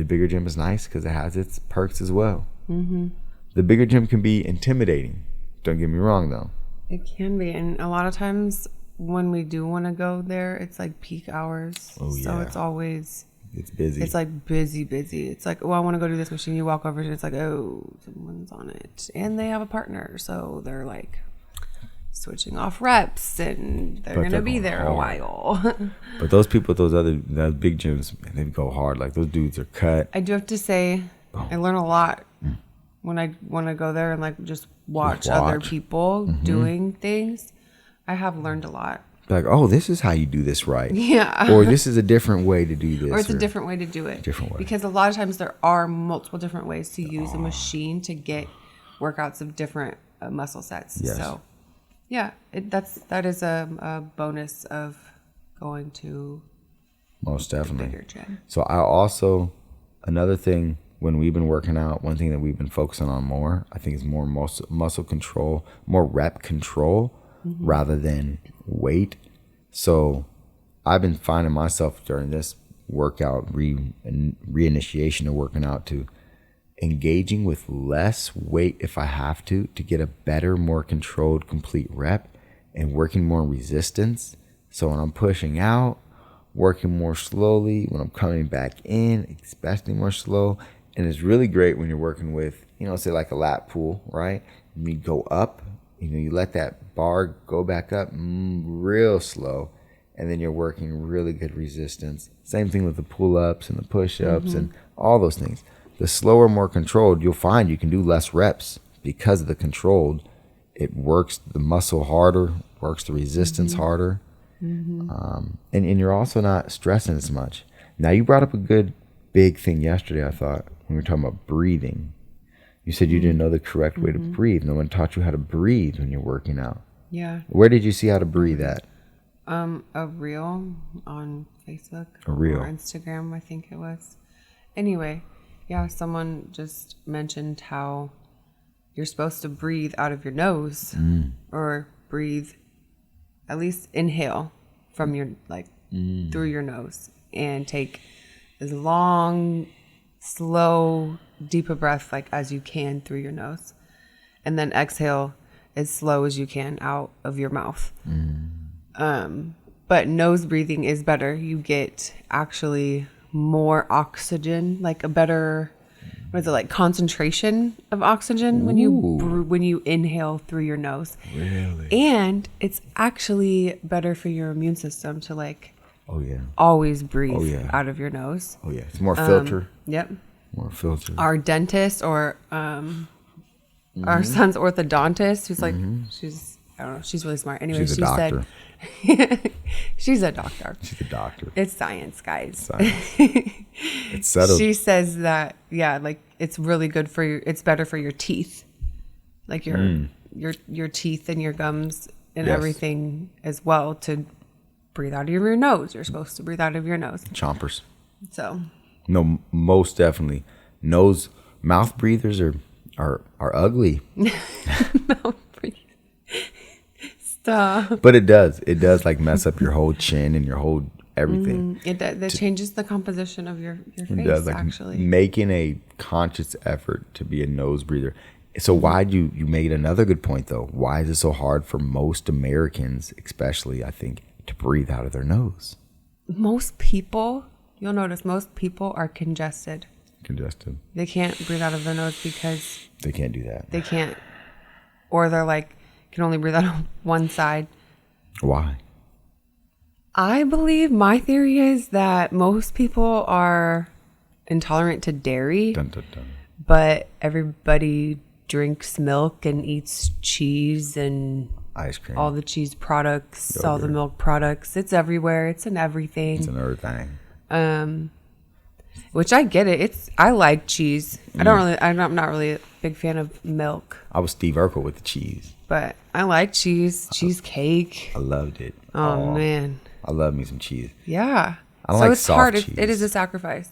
is nice because it has its perks as well. The bigger gym can be intimidating. Don't get me wrong, though. It can be. And a lot of times when we do want to go there, it's like peak hours. Oh, yeah. So it's always... It's busy. It's like busy. It's like, oh, I want to go do this machine. You walk over and it's like, oh, someone's on it. And they have a partner. So they're like switching off reps and they're going to be there a while. But those people at those big gyms, man, they go hard. Like those dudes are cut. I do have to say, I learn a lot when I want to go there and like just watch other people doing things. I have learned a lot. Like, oh, this is how you do this right. Yeah. Or this is a different way to do this. Or it's a different way to do it. Different way. Because a lot of times there are multiple different ways to use a machine to get workouts of different muscle sets. Yes. So, yeah, that is a bonus of going to Most a definitely. bigger gym. So I also, another thing when we've been working out, one thing that we've been focusing on more, I think is more muscle control, more rep control rather than weight. So I've been finding myself during this workout reinitiation of working out to engaging with less weight if I have to get a better, more controlled, complete rep and working more resistance. So when I'm pushing out, working more slowly, when I'm coming back in, especially more slow. And it's really great when you're working with, say like a lat pull, right? You go up, you let that bar go back up real slow, and then you're working really good resistance. Same thing with the pull-ups and the push-ups and all those things. The slower, more controlled, you'll find you can do less reps because of the controlled. It works the muscle harder, works the resistance harder, and you're also not stressing as much. Now, you brought up a good big thing yesterday, I thought, when we were talking about breathing. You said you didn't know the correct way to breathe. No one taught you how to breathe when you're working out. Yeah. Where did you see how to breathe at? A reel on Facebook. A reel. Or Instagram, I think it was. Anyway, yeah, someone just mentioned how you're supposed to breathe out of your nose or breathe, at least inhale from your, through your nose and take as long, slow, deeper breath as you can through your nose, and then exhale as slow as you can out of your mouth. But nose breathing is better. You get actually more oxygen, like a better, concentration of oxygen when you inhale through your nose. Really? And it's actually better for your immune system to Oh yeah. always breathe out of your nose. Oh yeah. It's more filter. Yep. More filter. Our dentist or our son's orthodontist, who's I don't know, she's really smart. Anyway, She's a doctor. said she's a doctor. She's a doctor. It's science, guys. Science. It's settled. She says that it's really good for your, it's better for your teeth, your teeth and your gums and everything as well, to breathe out of your nose. You're supposed to breathe out of your nose. Chompers. So. No, most definitely. Mouth breathers are ugly. Mouth breathers. Stop. But it does mess up your whole chin and your whole everything. It does. That changes the composition of your face. It does, actually. Making a conscious effort to be a nose breather. So why you made another good point though. Why is it so hard for most Americans, especially I think, to breathe out of their nose? Most people, you'll notice, most people are congested. They can't breathe out of their nose because they can't do that. They can't, or they're can only breathe out of one side. Why? I believe, my theory is that most people are intolerant to dairy, but everybody drinks milk and eats cheese and ice cream, all the cheese products, yogurt, all the milk products. It's everywhere. It's in everything. It's in everything. Which I get it. I like cheese. I'm not really a big fan of milk. I was Steve Urkel with the cheese. but I like cheesecake. I loved it. Oh man, I love me some cheese. yeah. I don't So like it's soft hard. cheese. It is a sacrifice,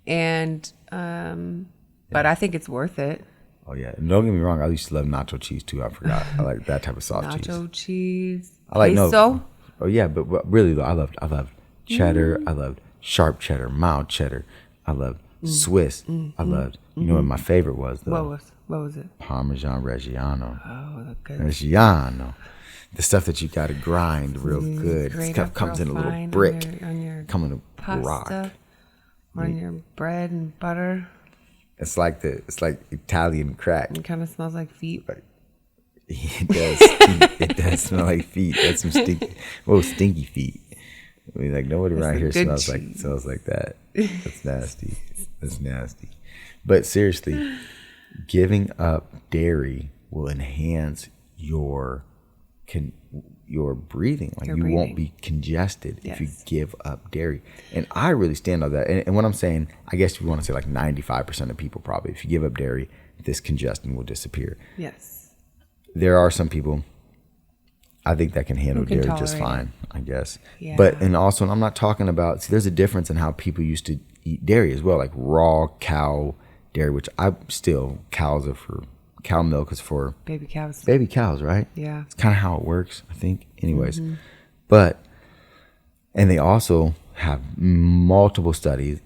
and but I think it's worth it. Oh yeah, and don't get me wrong. I used to love nacho cheese too. I forgot. I like that type of soft cheese. Nacho cheese. I like queso. Oh yeah, but really though, I loved cheddar. I loved sharp cheddar, mild cheddar. I loved Swiss. I loved. You know what my favorite was though? What was it? Parmesan Reggiano. Oh, the good. Reggiano. The stuff that you got to grind real good. Grate Stuff up comes real in a little fine brick. on your Come in a pasta, rock. on your bread and butter. It's like Italian crack. It kind of smells like feet. It does. It does smell like feet. That's some stinky feet. I mean, like nobody around here smells like that. That's nasty. That's nasty. But seriously, giving up dairy will enhance your breathing. Like you won't be congested if you give up dairy. And I really stand on that. And what I'm saying, I guess you want to say like 95% of people probably, if you give up dairy, this congestion will disappear. Yes. There are some people I think that can handle dairy just fine, I guess. Yeah. But, and also, I'm not talking about, see, there's a difference in how people used to eat dairy as well, like raw cow dairy, which cow milk is for baby cows, right? Yeah. It's kind of how it works, I think. Anyways, but, and they also have multiple studies.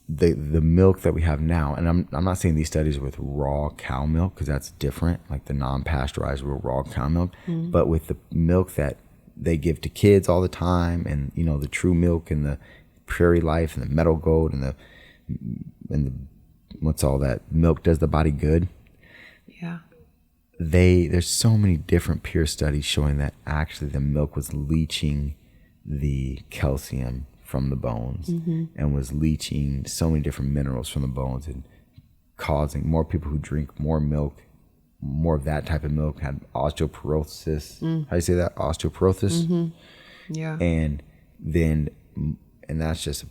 The milk that we have now, and I'm not saying these studies with raw cow milk because that's different, like the non-pasteurized raw cow milk, but with the milk that they give to kids all the time, and you know the True Milk and the Prairie Life and the Meadow Gold and the what's all that milk does the body good. Yeah. There's so many different peer studies showing that actually the milk was leaching the calcium from the bones and was leaching so many different minerals from the bones and causing more people who drink more milk, more of that type of milk had osteoporosis. How do you say that? Osteoporosis. Yeah. And that's just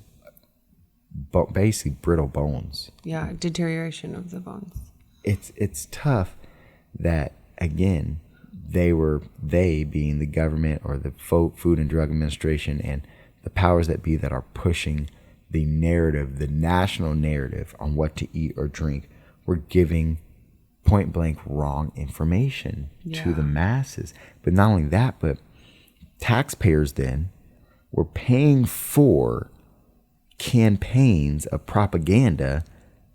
basically brittle bones. Yeah, deterioration of the bones. It's tough that, again, they being the government or the Food and Drug Administration and the powers that be that are pushing the narrative, the national narrative on what to eat or drink, were giving point blank wrong information to the masses. But not only that, but taxpayers then were paying for campaigns of propaganda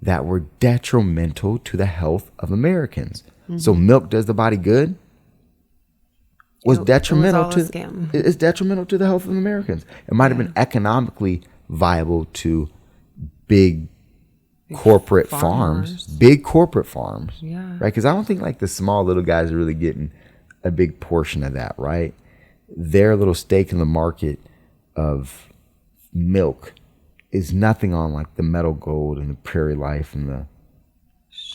that were detrimental to the health of Americans. So milk does the body good was detrimental it's detrimental to the health of Americans. It might have been economically viable to big corporate farms, big corporate farms, right? Because I don't think like the small little guys are really getting a big portion of that, right? Their little stake in the market of milk is nothing on like the Meadow Gold and the Prairie Life and the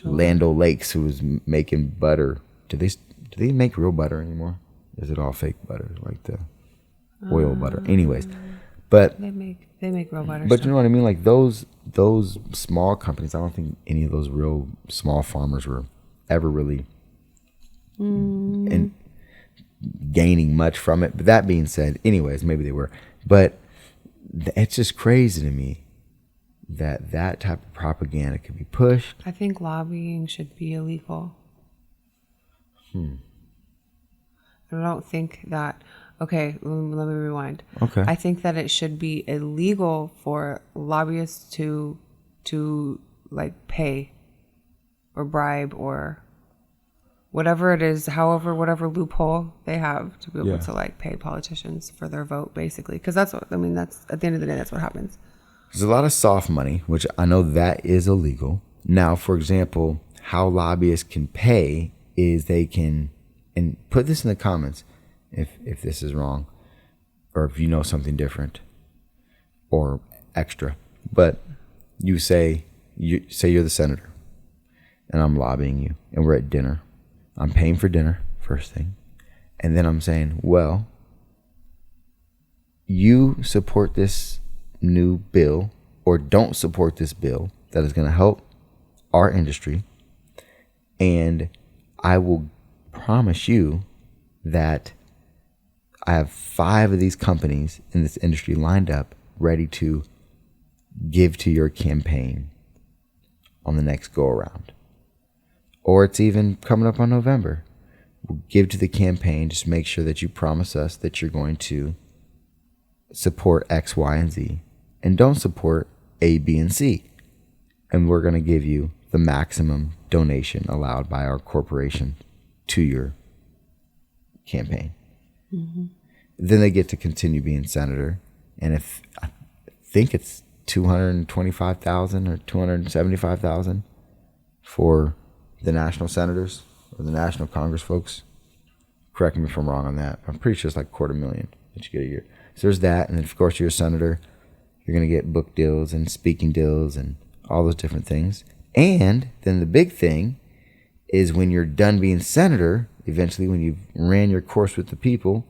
Land O'Lakes, who was making butter. Do they make real butter anymore? Is it all fake butter, like the oil butter? Anyways, but they make real butter. But you know what I mean? Like those small companies, I don't think any of those real small farmers were ever really and gaining much from it. But that being said, anyways, maybe they were. But it's just crazy to me that type of propaganda could be pushed. I think lobbying should be illegal. I don't think that. Okay, let me rewind. Okay. I think that it should be illegal for lobbyists to like pay or bribe or whatever it is, whatever loophole they have to be able to like pay politicians for their vote, basically. Because that's at the end of the day, that's what happens. There's a lot of soft money, which I know that is illegal. Now, for example, how lobbyists can pay is they can. And put this in the comments if this is wrong or if you know something different or extra. But you're the senator and I'm lobbying you and we're at dinner. I'm paying for dinner, first thing. And then I'm saying, well, you support this new bill or don't support this bill that is going to help our industry, and I will promise you that I have 5 of these companies in this industry lined up, ready to give to your campaign on the next go around. Or it's even coming up on November. We'll give to the campaign. Just make sure that you promise us that you're going to support X, Y, and Z, and don't support A, B, and C. And we're going to give you the maximum donation allowed by our corporation to your campaign. Mm-hmm. Then they get to continue being senator. And if I think it's $225,000 or $275,000 for the national senators or the national Congress folks. Correct me if I'm wrong on that. I'm pretty sure it's like $250,000 that you get a year. So there's that, and then of course you're a senator. You're gonna get book deals and speaking deals and all those different things. And then the big thing is when you're done being senator, eventually when you've ran your course with the people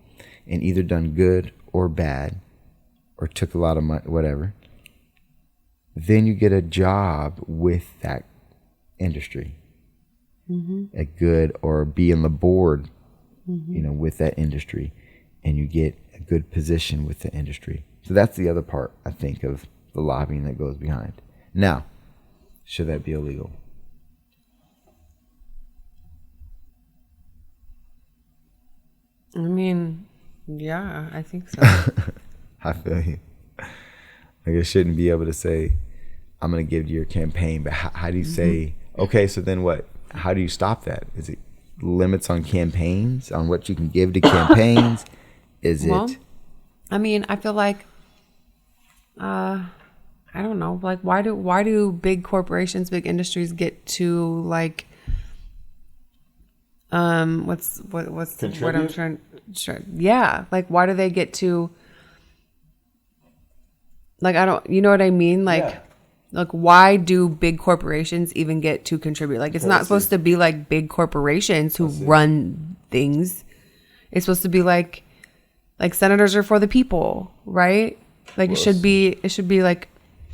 and either done good or bad or took a lot of money, whatever, then you get a job with that industry. Mm-hmm. A good, or be on the board, mm-hmm. With that industry, and you get a good position with the industry. So that's the other part, I think, of the lobbying that goes behind. Now, should that be illegal? I mean, yeah, I think so. I feel you. Like, I shouldn't be able to say, I'm going to give to your campaign, but how do you say, okay, so then what? How do you stop that? Is it limits on campaigns, on what you can give to campaigns? Well, I mean, I feel like, I don't know, like why do big corporations, big industries get to like, what's what I'm trying, yeah, like why do they get to, like, I don't, you know what I mean? Like, yeah. Like, why do big corporations even get to contribute? Like, it's not supposed to be like big corporations who run things. It's supposed to be like senators are for the people, right? Like, it should be like,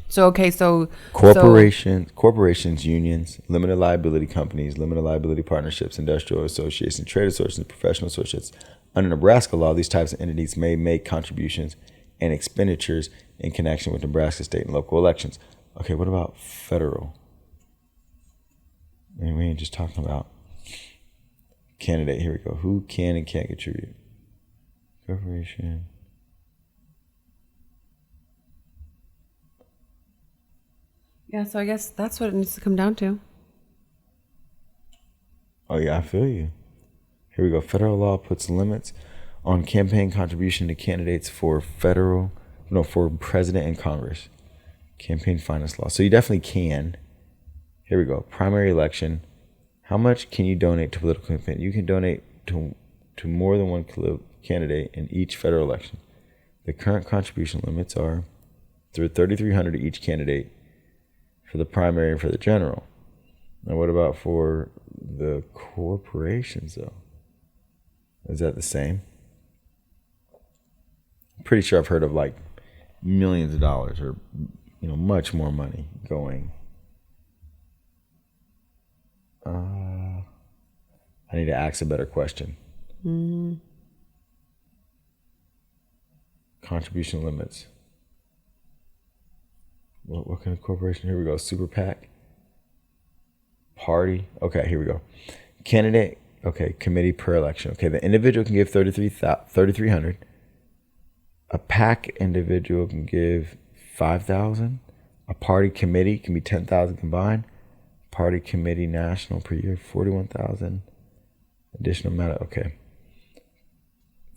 so, okay, so corporations, unions, limited liability companies, limited liability partnerships, industrial associations, trade associations, professional associates. Under Nebraska law, these types of entities may make contributions and expenditures in connection with Nebraska state and local elections. Okay, what about federal? I mean, we ain't just talking about candidate. Here we go. Who can and can't contribute? Corporation. Yeah, so I guess that's what it needs to come down to. Oh, yeah, I feel you. Here we go. Federal law puts limits on campaign contribution to candidates for for president and Congress. Campaign finance law. So you definitely can. Here we go. Primary election. How much can you donate to political campaign? You can donate to more than one candidate in each federal election. The current contribution limits are through $3,300 to each candidate for the primary and for the general. Now, what about for the corporations, though? Is that the same? I'm pretty sure I've heard of like millions of dollars or much more money going. I need to ask a better question. Mm-hmm. Contribution limits. What kind of corporation? Here we go. Super PAC. Party. Okay, here we go. Candidate. Okay, committee per election. Okay, the individual can give $3,300. A PAC individual can give $5,000. A party committee can be $10,000 combined. Party committee national per year $41,000. Additional amount. Okay.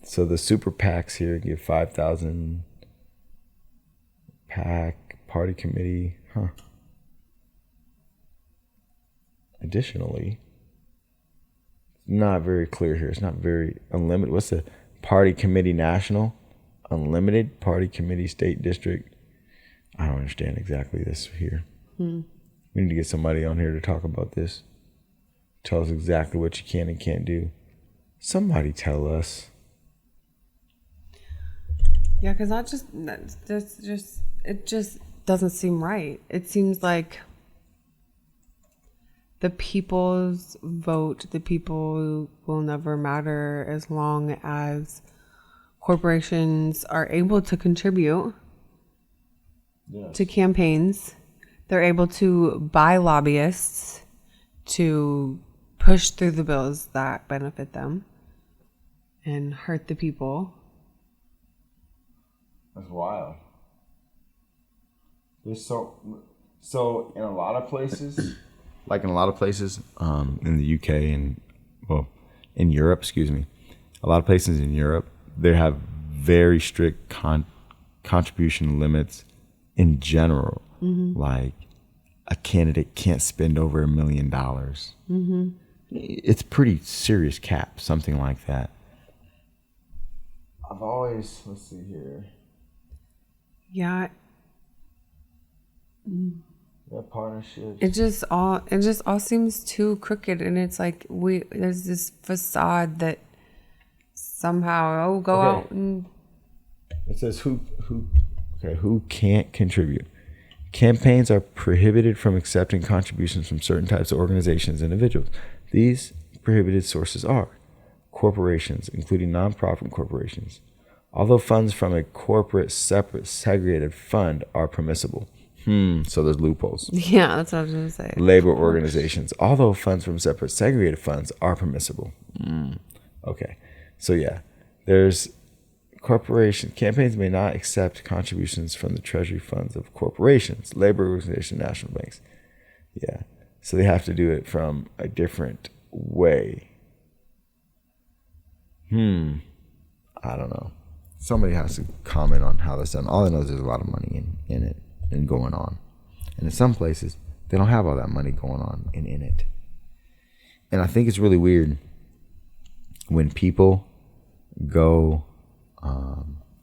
So the super PACs here give $5,000. PAC party committee, Additionally, not very clear here. It's not very unlimited. What's the party committee national? Unlimited party committee state district. I don't understand exactly this here. We need to get somebody on here to talk about this. Tell us exactly what you can and can't do. Somebody tell us. Yeah, because it just doesn't seem right. It seems like the people's vote, the people will never matter as long as corporations are able to contribute to campaigns. They're able to buy lobbyists to push through the bills that benefit them and hurt the people. That's wild. There's so in a lot of places, like in a lot of places, in the UK and in Europe, a lot of places in Europe, they have very strict contribution limits in general. Like a candidate can't spend over $1 million. It's pretty serious cap, something like that. I've always, let's see here. Yeah. That partnership. It just all seems too crooked, and it's like there's this facade that somehow go out and it says who can't contribute. Campaigns are prohibited from accepting contributions from certain types of organizations and individuals. These prohibited sources are corporations, including nonprofit corporations. Although funds from a corporate separate segregated fund are permissible. So there's loopholes. Yeah, that's what I was going to say. Labor organizations. Although funds from separate segregated funds are permissible. Okay. So yeah, there's campaigns may not accept contributions from the treasury funds of corporations, labor organizations, national banks. Yeah. So they have to do it from a different way. I don't know. Somebody has to comment on how that's done. All I know is there's a lot of money in it and going on. And in some places, they don't have all that money going on in it. And I think it's really weird when people go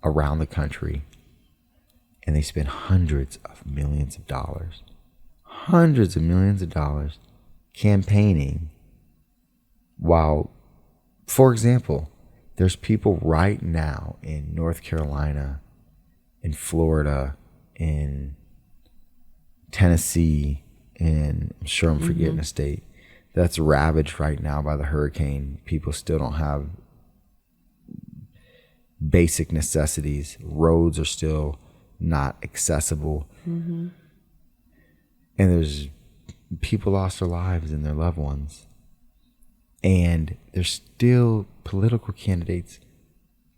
around the country and they spend hundreds of millions of dollars campaigning while, for example, there's people right now in North Carolina, in Florida, in Tennessee, and I'm sure I'm forgetting a state that's ravaged right now by the hurricane. People still don't have basic necessities. Roads are still not accessible. And there's people lost their lives and their loved ones. And there's still political candidates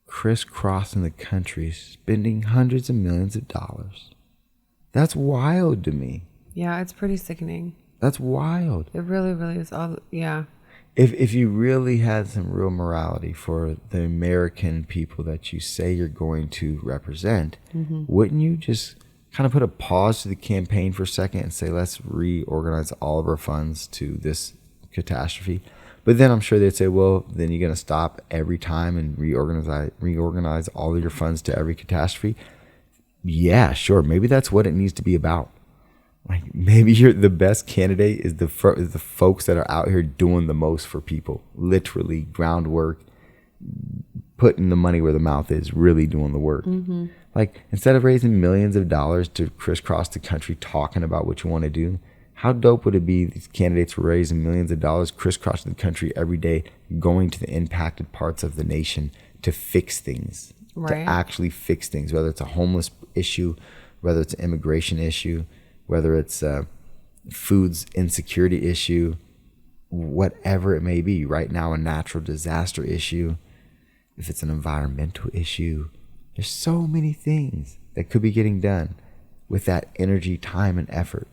crisscrossing the country, spending hundreds of millions of dollars. That's wild to me. Yeah, it's pretty sickening. That's wild. It really, really is. Yeah. If you really had some real morality for the American people that you say you're going to represent, wouldn't you just kind of put a pause to the campaign for a second and say, let's reorganize all of our funds to this catastrophe? But then I'm sure they'd say, well, then you're going to stop every time and reorganize all of your funds to every catastrophe. Yeah, sure. Maybe that's what it needs to be about. Like maybe the best candidate is the folks that are out here doing the most for people, literally groundwork, putting the money where the mouth is, really doing the work. Like instead of raising millions of dollars to crisscross the country talking about what you want to do, how dope would it be these candidates were raising millions of dollars, crisscrossing the country every day, going to the impacted parts of the nation to fix things, to actually fix things, whether it's a homeless issue, whether it's an immigration issue, whether it's a foods insecurity issue, whatever it may be. Right now, a natural disaster issue, if it's an environmental issue, there's so many things that could be getting done with that energy, time, and effort.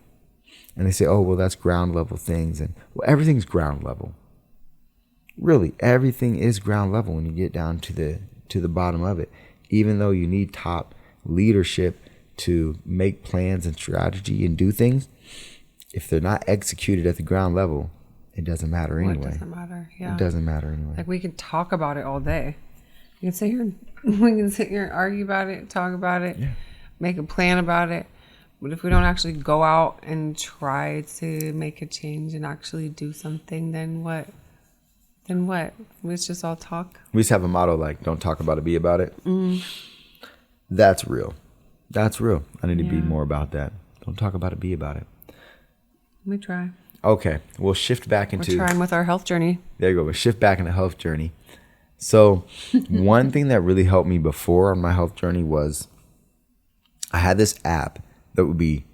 And they say, oh, well, that's ground level things. And well, everything's ground level. Really, everything is ground level when you get down to the bottom of it. Even though you need top leadership to make plans and strategy and do things, if they're not executed at the ground level, it doesn't matter anyway. It doesn't matter. Yeah. It doesn't matter anyway. Like we can talk about it all day. We can sit here and argue about it, talk about it, make a plan about it. But if we don't actually go out and try to make a change and actually do something, then what? Then what? It's just all talk. We just have a motto like, don't talk about it, be about it. That's real. That's real. I need to be more about that. Don't talk about it, be about it. Let me try. Okay, we'll shift back We're into. trying with our health journey. There you go. We'll shift back into health journey. So, one thing that really helped me before on my health journey was I had this app that would be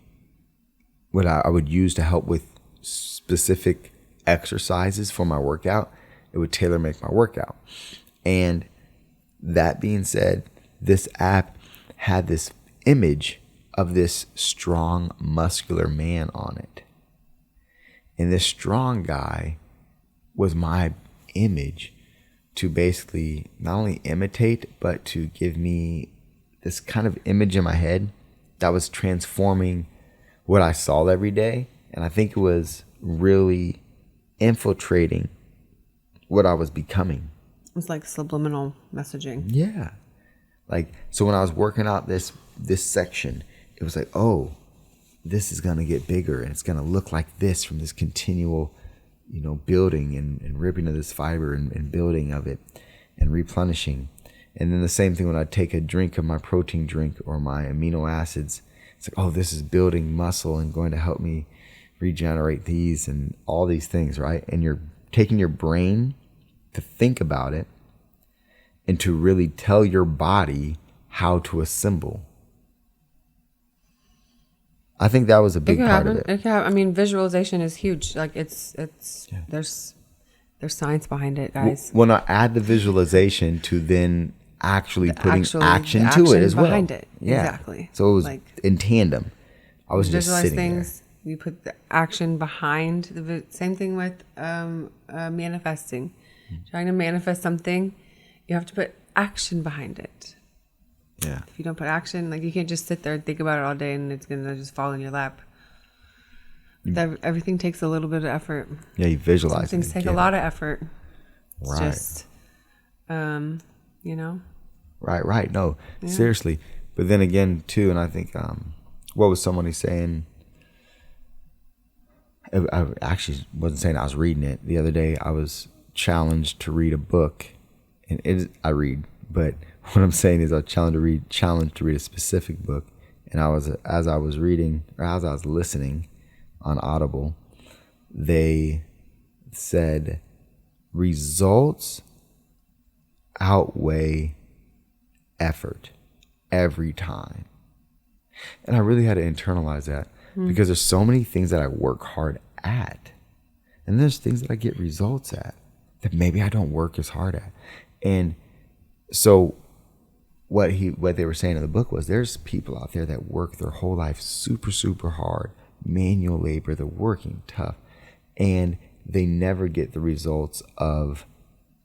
what I would use to help with specific exercises for my workout. It would tailor make my workout. And that being said, this app had this image of this strong, muscular man on it. And this strong guy was my image to basically not only imitate, but to give me this kind of image in my head that was transforming what I saw every day. And I think it was really infiltrating what I was becoming. It's like subliminal messaging. Yeah. Like, so when I was working out this section, it was like, oh, this is going to get bigger and it's going to look like this from this continual, building and ripping of this fiber and building of it and replenishing. And then the same thing when I take a drink of my protein drink or my amino acids, it's like, oh, this is building muscle and going to help me regenerate these and all these things, right? And you're taking your brain to think about it and to really tell your body how to assemble. I think that was a big part of it. It can happen. I mean, visualization is huge. Like there's science behind it, guys. When I add the visualization to then actually putting action to it as well. Behind it. Yeah. Exactly. So it was like in tandem. I was just sitting things. There. You put the action behind same thing with manifesting. Trying to manifest something, you have to put action behind it. Yeah. If you don't put action, like you can't just sit there and think about it all day and it's gonna just fall in your lap. Everything takes a little bit of effort. Yeah, you visualize. Some things take a lot of effort. It's right. Just, Right. No, yeah. Seriously. But then again, too, and I think, what was somebody saying? I actually wasn't saying, I was reading it the other day. I was challenged to read a book, and I read, but what I'm saying is I was challenged to read a specific book, and as I was listening on Audible, they said results outweigh effort every time. And I really had to internalize that because there's so many things that I work hard at, and there's things that I get results at that maybe I don't work as hard at. And so what they were saying in the book was there's people out there that work their whole life super, super hard, manual labor, they're working tough, and they never get the results of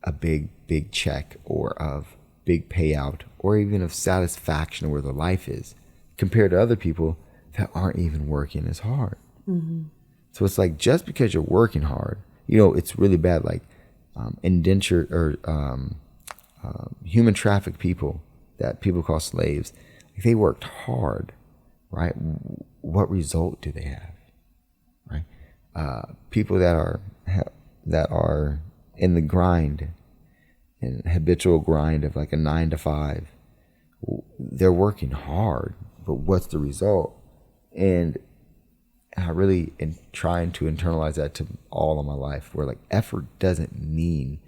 a big check or of big payout or even of satisfaction where their life is compared to other people that aren't even working as hard. Mm-hmm. So it's like, just because you're working hard, it's really bad. Like indentured or human trafficked people that people call slaves, like they worked hard, right? What result do they have, right? People that are in the grind, in habitual grind of like a 9 to 5, they're working hard, but what's the result? And I really am trying to internalize that to all of my life, where like effort doesn't mean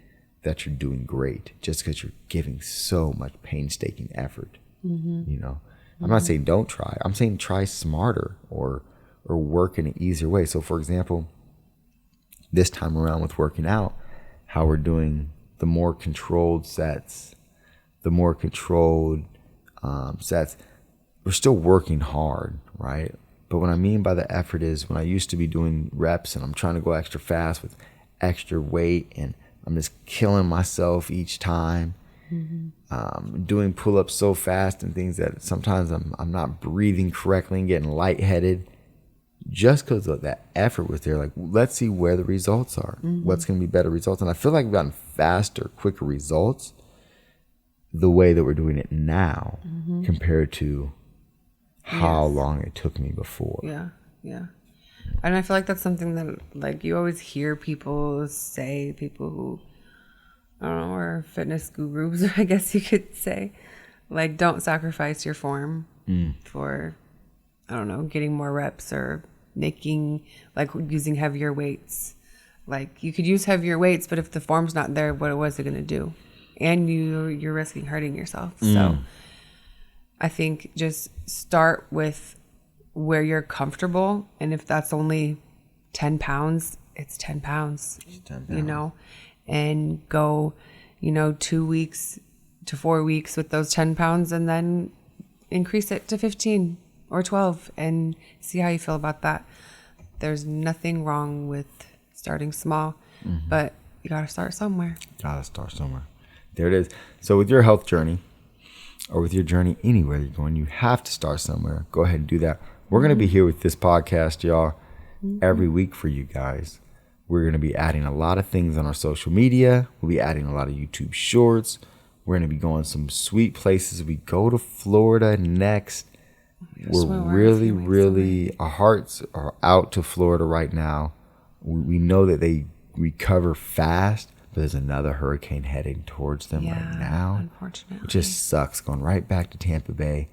that you're doing great just because you're giving so much painstaking effort. Mm-hmm. I'm not saying don't try. I'm saying try smarter or work in an easier way. So for example, this time around with working out, how we're doing the more controlled sets, we're still working hard, right? But what I mean by the effort is when I used to be doing reps and I'm trying to go extra fast with extra weight and I'm just killing myself each time, doing pull-ups so fast and things that sometimes I'm not breathing correctly and getting lightheaded just because of that effort was there. Like, let's see where the results are. What's going to be better results? And I feel like we've gotten faster, quicker results the way that we're doing it now compared to how long it took me before. Yeah. And I feel like that's something that, like, you always hear people say, people who, I don't know, are fitness gurus, I guess you could say, like, don't sacrifice your form for, I don't know, getting more reps or making, like using heavier weights. Like you could use heavier weights, but if the form's not there, what was it going to do? And you're risking hurting yourself. So I think just start with where you're comfortable. And if that's only 10 pounds, it's 10 pounds, 10 you know, and go, 2 weeks to 4 weeks with those 10 pounds and then increase it to 15 or 12 and see how you feel about that. There's nothing wrong with starting small, but you got to start somewhere. Gotta start somewhere. There it is. So with your health journey or with your journey anywhere you're going, you have to start somewhere. Go ahead and do that. We're going to be here with this podcast, y'all, every week for you guys. We're going to be adding a lot of things on our social media. We'll be adding a lot of YouTube shorts. We're going to be going some sweet places. We go to Florida next. We're really, our hearts are out to Florida right now. We know that they recover fast, but there's another hurricane heading towards them right now. Unfortunately. Which just sucks, going right back to Tampa Bay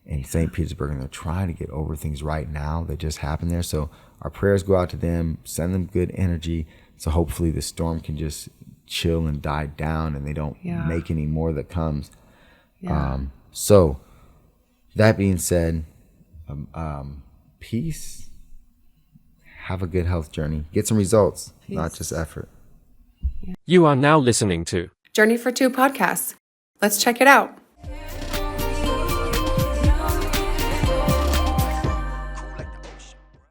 and St. Petersburg, and they're trying to get over things right now that just happened there. So our prayers go out to them, send them good energy, so hopefully the storm can just chill and die down and they don't make any more that comes. So that being said, peace. Have a good health journey. Get some results, not just effort. You are now listening to Journey for Two podcast. Let's check it out.